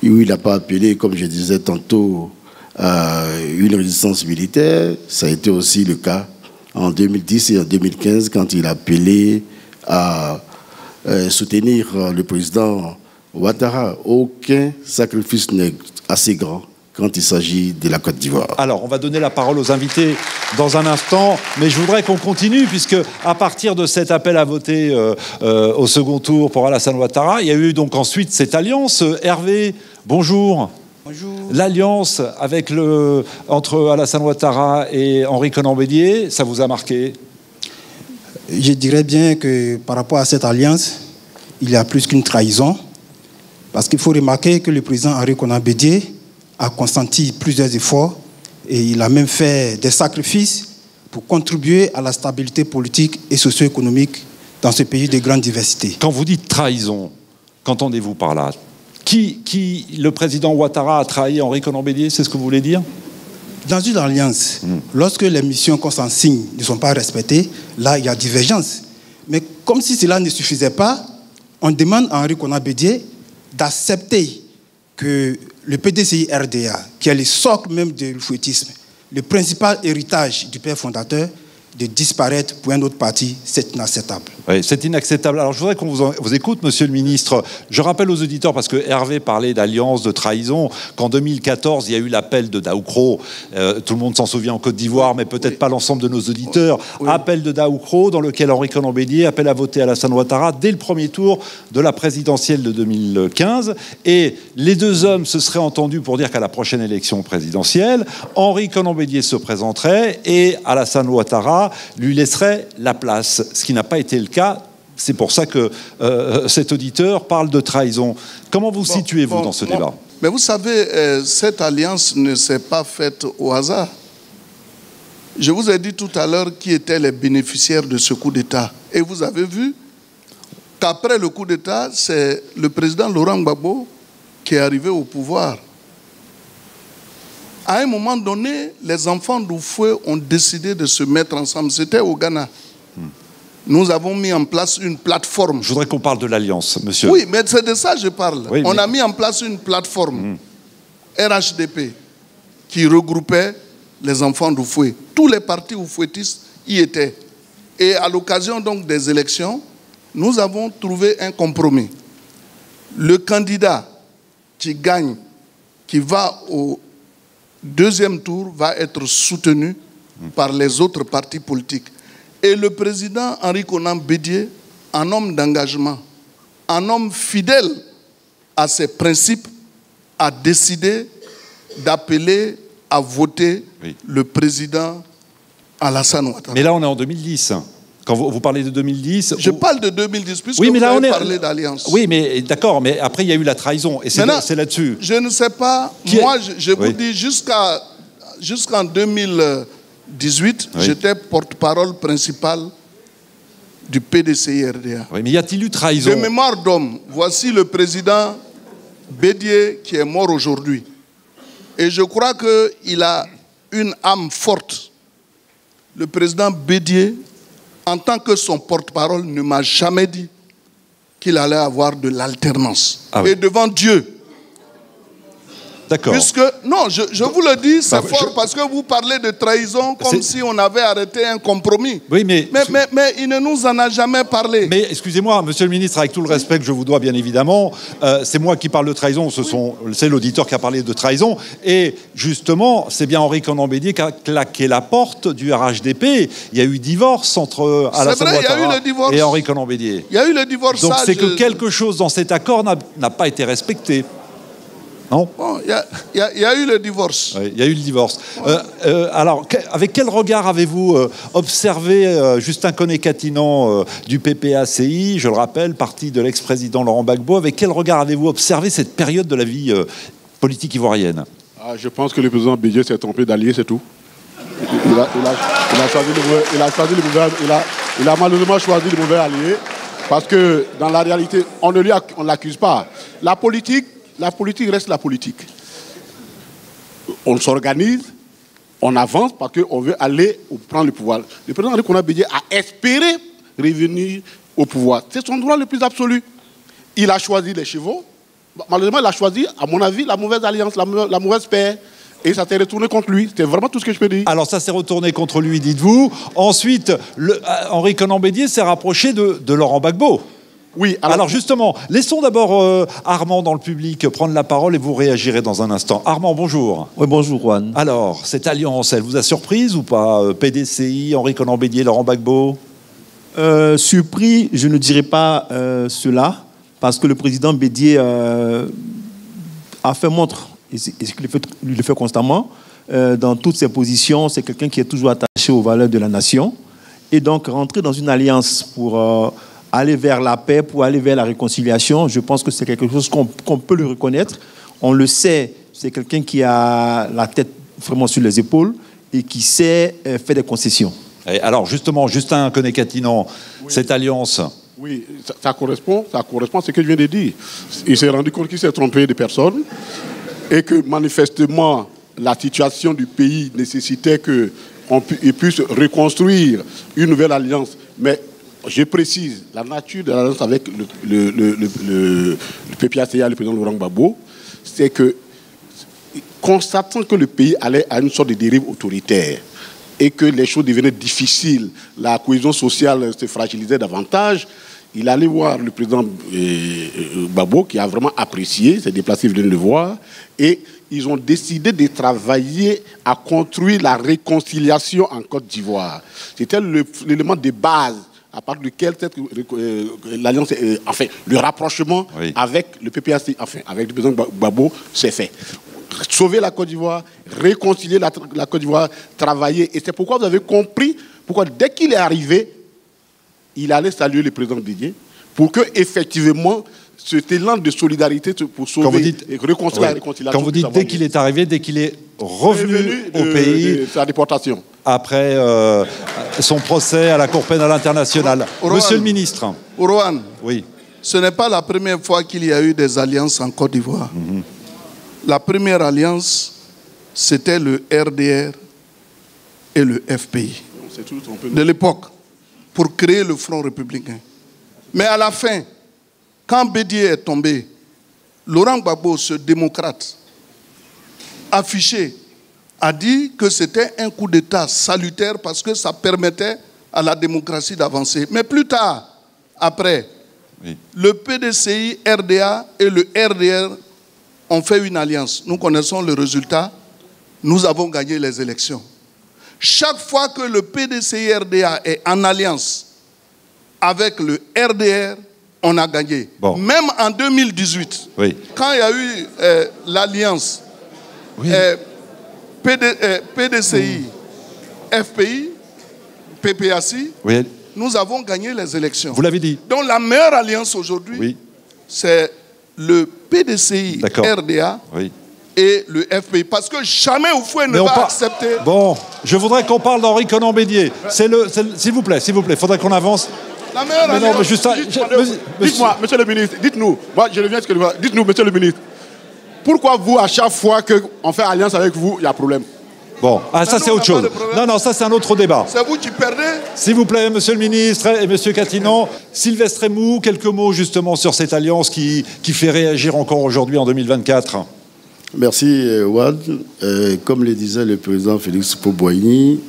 Speaker 13: où il n'a pas appelé, comme je disais tantôt, à une résistance militaire. Ça a été aussi le cas en 2010 et en 2015 quand il a appelé à soutenir le président Ouattara. Aucun sacrifice n'est assez grand quand il s'agit de la Côte d'Ivoire.
Speaker 4: Alors, on va donner la parole aux invités dans un instant, mais je voudrais qu'on continue, puisque à partir de cet appel à voter au second tour pour Alassane Ouattara, il y a eu donc ensuite cette alliance. Hervé, bonjour.
Speaker 15: Bonjour.
Speaker 4: L'alliance entre Alassane Ouattara et Henri Konan Bédié, ça vous a marqué?
Speaker 15: Je dirais bien que par rapport à cette alliance, il y a plus qu'une trahison, parce qu'il faut remarquer que le président Henri Konan Bédié a consenti plusieurs efforts Et il a même fait des sacrifices pour contribuer à la stabilité politique et socio-économique dans ce pays de grande diversité.
Speaker 4: Quand vous dites trahison, qu'entendez-vous par là? Qui le président Ouattara a trahi Henri Konan Bédié, c'est ce que vous voulez dire?
Speaker 15: Dans une alliance, lorsque les missions qu'on s'en signe ne sont pas respectées, là, il y a divergence. Mais comme si cela ne suffisait pas, on demande à Henri Konan Bédié d'accepter que le PDCI-RDA, qui est le socle même du fouettisme, le principal héritage du père fondateur, de disparaître pour un autre parti, c'est inacceptable.
Speaker 4: Oui, c'est inacceptable. Alors, je voudrais qu'on vous écoute, monsieur le ministre. Je rappelle aux auditeurs, parce que Hervé parlait d'alliance, de trahison, qu'en 2014, il y a eu l'appel de Daoukro. Tout le monde s'en souvient en Côte d'Ivoire, mais peut-être pas l'ensemble de nos auditeurs. Appel de Daoukro, dans lequel Henri Konan Bédié appelle à voter Alassane Ouattara dès le premier tour de la présidentielle de 2015. Et les deux hommes se seraient entendus pour dire qu'à la prochaine élection présidentielle, Henri Konan Bédié se présenterait et Alassane Ouattara lui laisserait la place, ce qui n'a pas été le cas. C'est pour ça que cet auditeur parle de trahison. Comment vous situez-vous dans ce débat?
Speaker 1: Mais vous savez, cette alliance ne s'est pas faite au hasard. Je vous ai dit tout à l'heure qui étaient les bénéficiaires de ce coup d'État. Et vous avez vu qu'après le coup d'État, c'est le président Laurent Gbagbo qui est arrivé au pouvoir. À un moment donné, les enfants d'Oufoué ont décidé de se mettre ensemble. C'était au Ghana. Nous avons mis en place une plateforme.
Speaker 4: Je voudrais qu'on parle de l'alliance, monsieur.
Speaker 1: Oui, mais c'est de ça que je parle.
Speaker 4: Oui,
Speaker 1: on a mis en place une plateforme RHDP qui regroupait les enfants d'Oufoué. Tous les partis oufouettistes y étaient. Et à l'occasion donc des élections, nous avons trouvé un compromis. Le candidat qui gagne, qui va au deuxième tour, va être soutenu par les autres partis politiques. Et le président Henri Konan Bédié, un homme d'engagement, un homme fidèle à ses principes, a décidé d'appeler à voter le président Alassane Ouattara.
Speaker 4: Mais là, on est en 2010. Quand vous parlez de 2010...
Speaker 1: Je parle de 2010, puisque
Speaker 4: oui, mais là,
Speaker 1: vous avez parlé d'alliance.
Speaker 4: Oui, mais d'accord, mais après, il y a eu la trahison, et c'est là-dessus.
Speaker 1: Je ne sais pas, moi, je vous dis, jusqu'en 2018, j'étais porte-parole principal du PDCI-RDA.
Speaker 4: Oui, mais y a-t-il eu trahison?
Speaker 1: De mémoire d'homme, voici le président Bédié qui est mort aujourd'hui. Et je crois qu'il a une âme forte. Le président Bédié, en tant que son porte-parole, ne m'a jamais dit qu'il allait avoir de l'alternance.
Speaker 4: Ah oui.
Speaker 1: Et devant Dieu.
Speaker 4: D'accord.
Speaker 1: Puisque, non, je vous le dis, c'est fort parce que vous parlez de trahison comme si on avait arrêté un compromis.
Speaker 4: Oui, mais
Speaker 1: il ne nous en a jamais parlé.
Speaker 4: Mais excusez-moi, monsieur le ministre, avec tout le respect que je vous dois, bien évidemment, c'est moi qui parle de trahison, c'est l'auditeur qui a parlé de trahison. Et justement, c'est bien Henri Konan Bédié qui a claqué la porte du RHDP. Il y a eu divorce entre Alassane Ouattara et Henri Konan Bédié.
Speaker 1: Il y a eu le divorce.
Speaker 4: Donc c'est que quelque chose dans cet accord n'a pas été respecté. Non.
Speaker 1: Bon, il y a eu le divorce.
Speaker 4: Oui, il y a eu le divorce. Alors, avec quel regard avez-vous observé Justin Koné-Katinan du PPACI, je le rappelle, parti de l'ex-président Laurent Gbagbo, avec quel regard avez-vous observé cette période de la vie politique ivoirienne?
Speaker 7: Je pense que le président Bédié s'est trompé d'allié, c'est tout. Il a malheureusement choisi le mauvais allié, parce que dans la réalité, on ne l'accuse pas. La politique reste la politique. On s'organise, on avance parce qu'on veut aller prendre le pouvoir. Le président Henri Konan Bédié a espéré revenir au pouvoir. C'est son droit le plus absolu. Il a choisi les chevaux. Malheureusement, il a choisi, à mon avis, la mauvaise alliance, la mauvaise paix. Et ça s'est retourné contre lui. C'est vraiment tout ce que je peux dire.
Speaker 4: Alors ça s'est retourné contre lui, dites-vous. Ensuite, Henri Konan Bédié s'est rapproché de Laurent Gbagbo.
Speaker 7: Oui.
Speaker 4: Alors justement, laissons d'abord Armand dans le public prendre la parole et vous réagirez dans un instant. Armand, bonjour.
Speaker 16: Oui, bonjour Juan.
Speaker 4: Alors, cette alliance, elle vous a surprise ou pas? PDCI, Henri Konan Bédié, Laurent Gbagbo?
Speaker 16: Surpris, je ne dirais pas cela, parce que le président Bédié a fait montre, et il le fait constamment, dans toutes ses positions. C'est quelqu'un qui est toujours attaché aux valeurs de la nation. Et donc, rentrer dans une alliance pour aller vers la paix, pour aller vers la réconciliation, je pense que c'est quelque chose qu'on peut lui reconnaître. On le sait, c'est quelqu'un qui a la tête vraiment sur les épaules et qui sait faire des concessions.
Speaker 4: Et alors justement, Justin Koné-Katinan, cette alliance...
Speaker 7: Oui, ça correspond à ce que je viens de dire. Il s'est rendu compte qu'il s'est trompé de personne et que manifestement la situation du pays nécessitait qu'on puisse reconstruire une nouvelle alliance. Mais je précise, la nature de l'alliance avec le PPACA, le président Laurent Gbagbo, c'est que, constatant que le pays allait à une sorte de dérive autoritaire et que les choses devenaient difficiles, la cohésion sociale se fragilisait davantage, il allait voir le président Gbagbo, qui a vraiment apprécié, s'est déplacé, venu le voir, et ils ont décidé de travailler à construire la réconciliation en Côte d'Ivoire. C'était l'élément de base à partir duquel l'alliance, enfin, le rapprochement avec le PPAC, enfin, avec le président Gbagbo s'est fait. Sauver la Côte d'Ivoire, réconcilier la Côte d'Ivoire, travailler. Et c'est pourquoi vous avez compris, pourquoi dès qu'il est arrivé, il allait saluer le président Bédié pour que, effectivement, cet élan de solidarité pour sauver et réconcilier la réconciliation.
Speaker 4: Quand vous dites dès qu'il est arrivé, dès qu'il est revenu au pays,
Speaker 7: de sa déportation.
Speaker 4: Après son procès à la Cour pénale internationale. Monsieur le ministre.
Speaker 1: Ourouane,
Speaker 4: oui.
Speaker 1: Ce n'est pas la première fois qu'il y a eu des alliances en Côte d'Ivoire. La première alliance, c'était le RDR et le FPI de l'époque pour créer le Front républicain. Mais à la fin, quand Bédié est tombé, Laurent Gbagbo, ce démocrate affiché, a dit que c'était un coup d'État salutaire parce que ça permettait à la démocratie d'avancer. Mais plus tard, après, le PDCI, RDA et le RDR ont fait une alliance. Nous connaissons le résultat. Nous avons gagné les élections. Chaque fois que le PDCI-RDA est en alliance avec le RDR, on a gagné.
Speaker 4: Bon.
Speaker 1: Même en 2018, quand il y a eu l'alliance PDCI, FPI, PPAC, nous avons gagné les élections.
Speaker 4: Vous l'avez dit.
Speaker 1: Donc la meilleure alliance aujourd'hui, c'est le PDCI, RDA et le FPI. Parce que jamais Oufoué ne va accepter...
Speaker 4: Bon, je voudrais qu'on parle d'Henri Konan Bédié. S'il vous plaît, il faudrait qu'on avance.
Speaker 1: La meilleure alliance...
Speaker 7: Dites-moi, monsieur le ministre, dites-nous, moi je reviens à ce que vous dites. Dites-nous, monsieur le ministre, pourquoi vous, à chaque fois qu'on fait alliance avec vous, il y a problème?
Speaker 4: Bon, ça c'est autre chose. Non, ça c'est un autre débat.
Speaker 1: C'est vous qui perdez.
Speaker 4: S'il vous plaît, monsieur le ministre et monsieur Katinan, Sylvestre Mou, quelques mots justement sur cette alliance qui fait réagir encore aujourd'hui en 2024.
Speaker 13: Merci, Wad. Comme le disait le président Félix Houphouët-Boigny,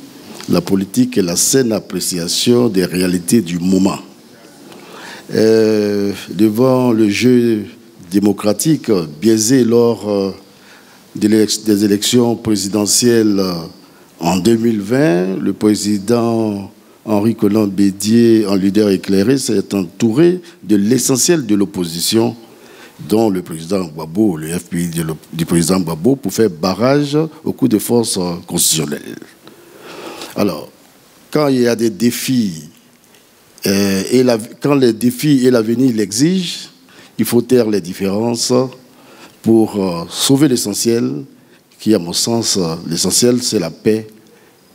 Speaker 13: la politique est la saine appréciation des réalités du moment. Devant le jeu démocratique biaisé lors des élections présidentielles en 2020, le président Henri Konan Bédié, en leader éclairé, s'est entouré de l'essentiel de l'opposition, dont le président Gbagbo, le FPI du président Gbagbo, pour faire barrage au coup de force constitutionnelle. Alors, quand il y a des défis, quand les défis et l'avenir l'exigent, il faut taire les différences pour sauver l'essentiel, qui, à mon sens, l'essentiel, c'est la paix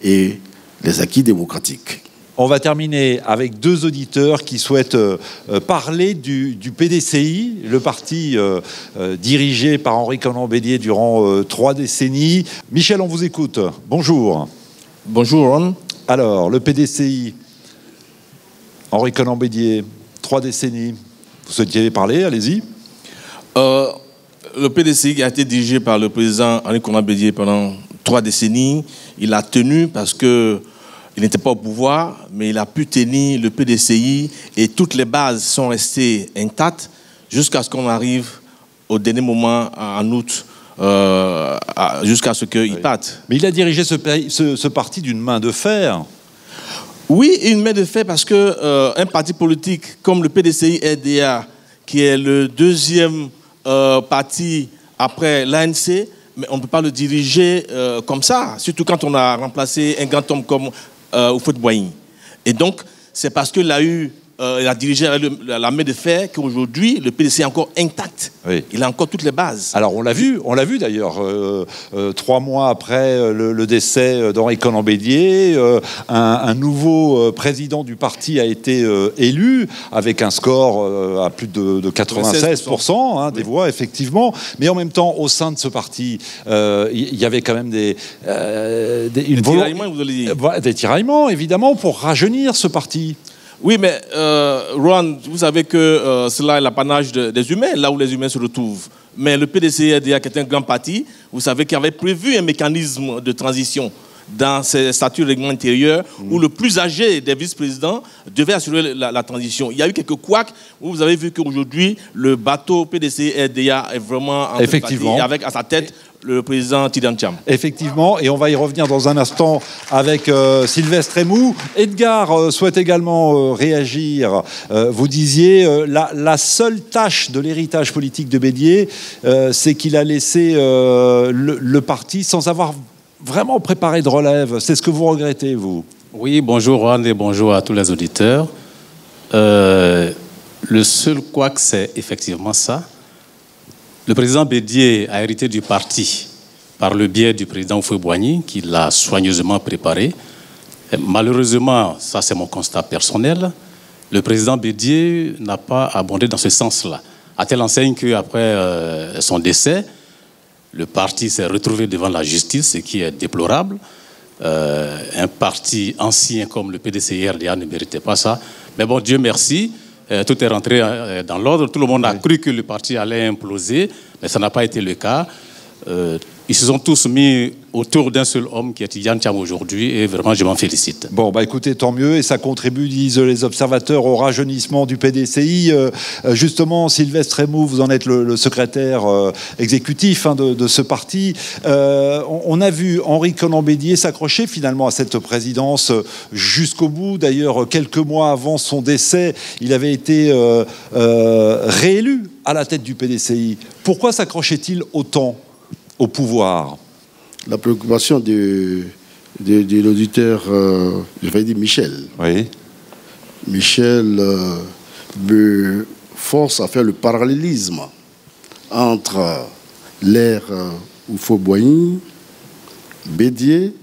Speaker 13: et les acquis démocratiques.
Speaker 4: On va terminer avec deux auditeurs qui souhaitent parler du PDCI, le parti dirigé par Henri Konan Bédié durant 3 décennies. Michel, on vous écoute. Bonjour.
Speaker 5: Bonjour, Ron.
Speaker 4: Alors, le PDCI, Henri Konan Bédié, 3 décennies. Vous souhaitiez parler, allez-y.
Speaker 5: Le PDCI a été dirigé par le président Henri Konan Bédié pendant 3 décennies. Il a tenu parce que il n'était pas au pouvoir, mais il a pu tenir le PDCI et toutes les bases sont restées intactes jusqu'à ce qu'on arrive au dernier moment en août, jusqu'à ce qu'il parte.
Speaker 4: Mais il a dirigé ce parti d'une main de fer.
Speaker 5: Oui, une main de fer parce que un parti politique comme le PDCI-RDA, qui est le deuxième parti après l'ANC, mais on ne peut pas le diriger comme ça, surtout quand on a remplacé un grand homme comme Houphouët-Boigny. Et donc, c'est parce qu'il a eu
Speaker 17: il a dirigé avec la main de fer qu'aujourd'hui, le PDC est encore intact.
Speaker 4: Oui.
Speaker 17: Il a encore toutes les bases.
Speaker 4: Alors, on l'a vu d'ailleurs, 3 mois après le décès d'Henri Konan Bédier, un nouveau président du parti a été élu, avec un score à plus de 96% des voix, effectivement. Mais en même temps, au sein de ce parti, il y avait quand même des
Speaker 17: tiraillements, vous allez dire.
Speaker 4: Des tiraillements, évidemment, pour rajeunir ce parti.
Speaker 17: Oui, mais Rohan, vous savez que cela est l'apanage des humains, là où les humains se retrouvent. Mais le PDC-RDA, qui est un grand parti, vous savez qu'il avait prévu un mécanisme de transition dans ses statuts règlement intérieur, où le plus âgé des vice-présidents devait assurer la transition. Il y a eu quelques couacs où vous avez vu qu'aujourd'hui, le bateau PDC-RDA est vraiment en
Speaker 4: Effectivement.
Speaker 17: avec à sa tête le président Tidjane Thiam.
Speaker 4: Effectivement, et on va y revenir dans un instant avec Sylvestre Emou. Edgar souhaite également réagir. Vous disiez, la seule tâche de l'héritage politique de Bédier, c'est qu'il a laissé le parti sans avoir vraiment préparé de relève. C'est ce que vous regrettez, vous?
Speaker 18: Oui, bonjour Juan et bonjour à tous les auditeurs. Le seul couac, c'est effectivement ça. Le président Bédier a hérité du parti par le biais du président Houphouët-Boigny, qui l'a soigneusement préparé. Et malheureusement, ça c'est mon constat personnel, le président Bédier n'a pas abondé dans ce sens-là. À telle enseigne qu'après son décès, le parti s'est retrouvé devant la justice, ce qui est déplorable. Un parti ancien comme le PDC-RDA ne méritait pas ça. Mais bon, Dieu merci. Tout est rentré dans l'ordre. Tout le monde a cru que le parti allait imploser, mais ça n'a pas été le cas. Ils se sont tous mis autour d'un seul homme qui est Tidjane Thiam aujourd'hui, et vraiment je m'en félicite.
Speaker 4: Bon, bah écoutez, tant mieux, et ça contribue, disent les observateurs, au rajeunissement du PDCI. Justement, Sylvestre Emou, vous en êtes le secrétaire exécutif de ce parti. On a vu Henri Konan Bédier s'accrocher finalement à cette présidence jusqu'au bout. D'ailleurs, quelques mois avant son décès, il avait été réélu à la tête du PDCI. Pourquoi s'accrochait-il autant au pouvoir?
Speaker 13: La préoccupation de l'auditeur, je vais dire Michel.
Speaker 4: Oui.
Speaker 13: Michel me force à faire le parallélisme entre l'ère Houphouët-Boigny, Bédier,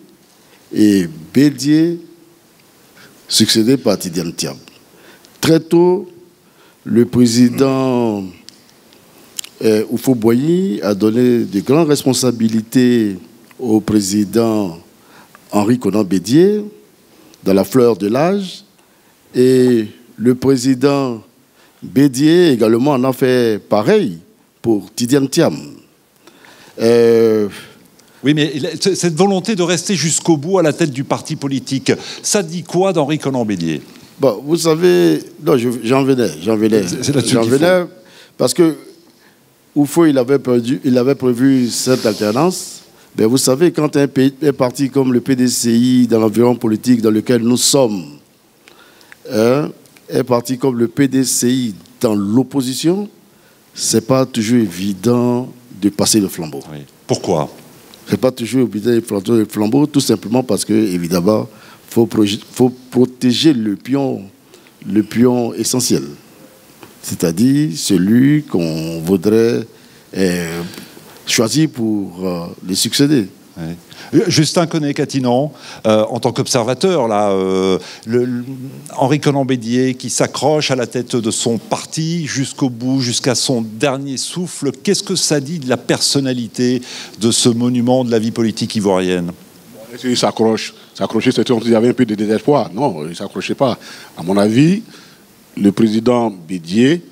Speaker 13: et Bédier succédé par Tidjane Thiam. Très tôt, le président Houphouët-Boigny a donné de grandes responsabilités au président Henri Konan Bédier dans la fleur de l'âge, et le président Bédier également en a fait pareil pour Tidjane Thiam.
Speaker 4: Oui, mais cette volonté de rester jusqu'au bout à la tête du parti politique, ça dit quoi d'Henri Konan Bédier?
Speaker 13: Bon, vous savez, non, j'en venais parce que Oufo, il avait prévu cette alternance. Mais vous savez, quand un parti comme le PDCI, dans l'environnement politique dans lequel nous sommes, un parti comme le PDCI dans l'opposition, c'est pas toujours évident de passer le flambeau.
Speaker 4: Oui. Pourquoi?
Speaker 13: C'est pas toujours évident de passer le flambeau, tout simplement parce que, évidemment, faut protéger le pion essentiel. C'est-à-dire celui qu'on voudrait choisir pour les succéder.
Speaker 4: Oui. Justin Koné-Catinan, en tant qu'observateur, Henri Konan Bédier qui s'accroche à la tête de son parti jusqu'au bout, jusqu'à son dernier souffle, qu'est-ce que ça dit de la personnalité de ce monument de la vie politique ivoirienne?
Speaker 7: Il s'accroche. S'accrocher, c'était comme s'il y avait un peu de désespoir. Non, il ne s'accrochait pas. À mon avis, le président Bédier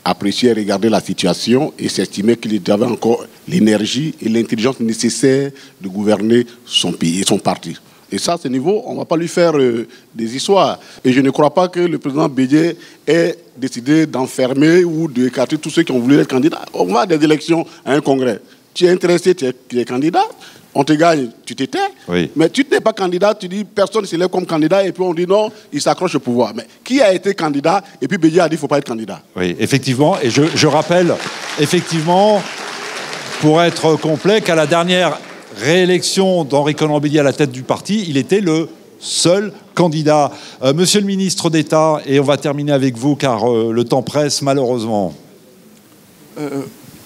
Speaker 7: appréciait regarder la situation et s'estimait qu'il avait encore l'énergie et l'intelligence nécessaires de gouverner son pays et son parti. Et ça, à ce niveau, on ne va pas lui faire des histoires. Et je ne crois pas que le président Bédier ait décidé d'enfermer ou d'écarter tous ceux qui ont voulu être candidats. On va à des élections à un congrès. Tu es intéressé, tu es candidat. On te gagne, tu t'étais. Oui. Mais tu n'es pas candidat, tu dis personne ne s'élève comme candidat et puis on dit non, il s'accroche au pouvoir. Mais qui a été candidat et puis Bédier a dit qu'il ne faut pas être candidat?
Speaker 4: Oui, effectivement. Et je rappelle, effectivement, pour être complet, qu'à la dernière réélection d'Henri Konan Bédier à la tête du parti, il était le seul candidats. Monsieur le ministre d'État, et on va terminer avec vous car le temps presse malheureusement.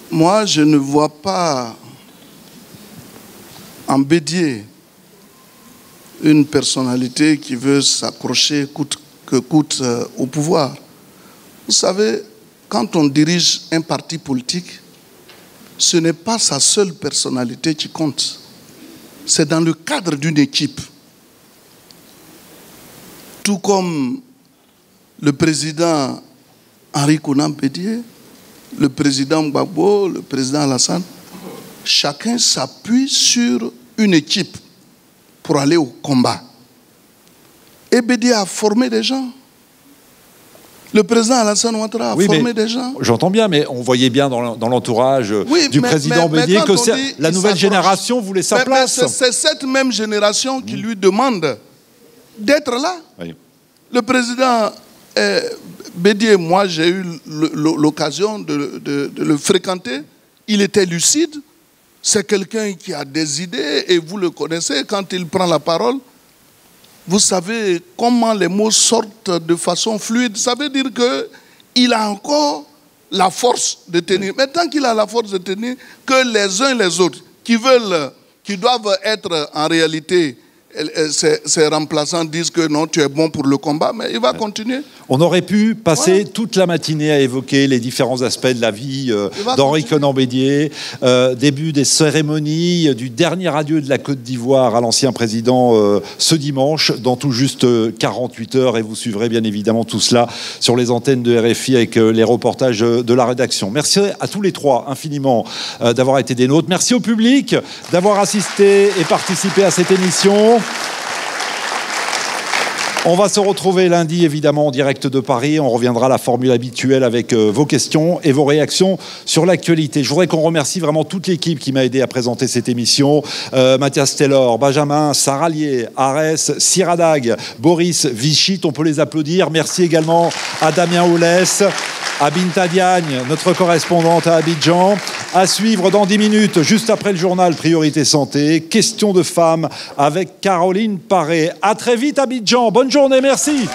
Speaker 1: Moi, je ne vois pas en Bédié une personnalité qui veut s'accrocher coûte que coûte au pouvoir. Vous savez, quand on dirige un parti politique, ce n'est pas sa seule personnalité qui compte. C'est dans le cadre d'une équipe. Tout comme le président Henri Konan Bédié, le président Gbagbo, le président Alassane, chacun s'appuie sur une équipe pour aller au combat. Et Bédié a formé des gens. Le président Alassane Ouattara a formé des gens.
Speaker 4: J'entends bien, mais on voyait bien dans l'entourage du président Bédié que la nouvelle génération voulait sa place.
Speaker 1: C'est cette même génération qui lui demande d'être là. Oui. Le président Bédié, moi j'ai eu l'occasion de le fréquenter. Il était lucide. C'est quelqu'un qui a des idées et vous le connaissez quand il prend la parole. Vous savez comment les mots sortent de façon fluide. Ça veut dire qu'il a encore la force de tenir. Mais tant qu'il a la force de tenir, que les uns et les autres qui doivent être en réalité, ces remplaçants disent que non, tu es bon pour le combat, mais il va continuer.
Speaker 4: On aurait pu passer toute la matinée à évoquer les différents aspects de la vie d'Henri Konan Bédié, début des cérémonies, du dernier adieu de la Côte d'Ivoire à l'ancien président ce dimanche, dans tout juste 48 heures, et vous suivrez bien évidemment tout cela sur les antennes de RFI avec les reportages de la rédaction. Merci à tous les trois infiniment d'avoir été des nôtres. Merci au public d'avoir assisté et participé à cette émission. On va se retrouver lundi, évidemment, en direct de Paris. On reviendra à la formule habituelle avec vos questions et vos réactions sur l'actualité. Je voudrais qu'on remercie vraiment toute l'équipe qui m'a aidé à présenter cette émission. Mathias Taylor, Benjamin, Sarah Lier, Arès, Siradag, Boris, Vichy, on peut les applaudir. Merci également à Damien Oulès, à Binta Diagne, notre correspondante à Abidjan. À suivre dans 10 minutes, juste après le journal Priorité Santé, question de femmes avec Caroline Paré. À très vite Abidjan, bonne journée, merci.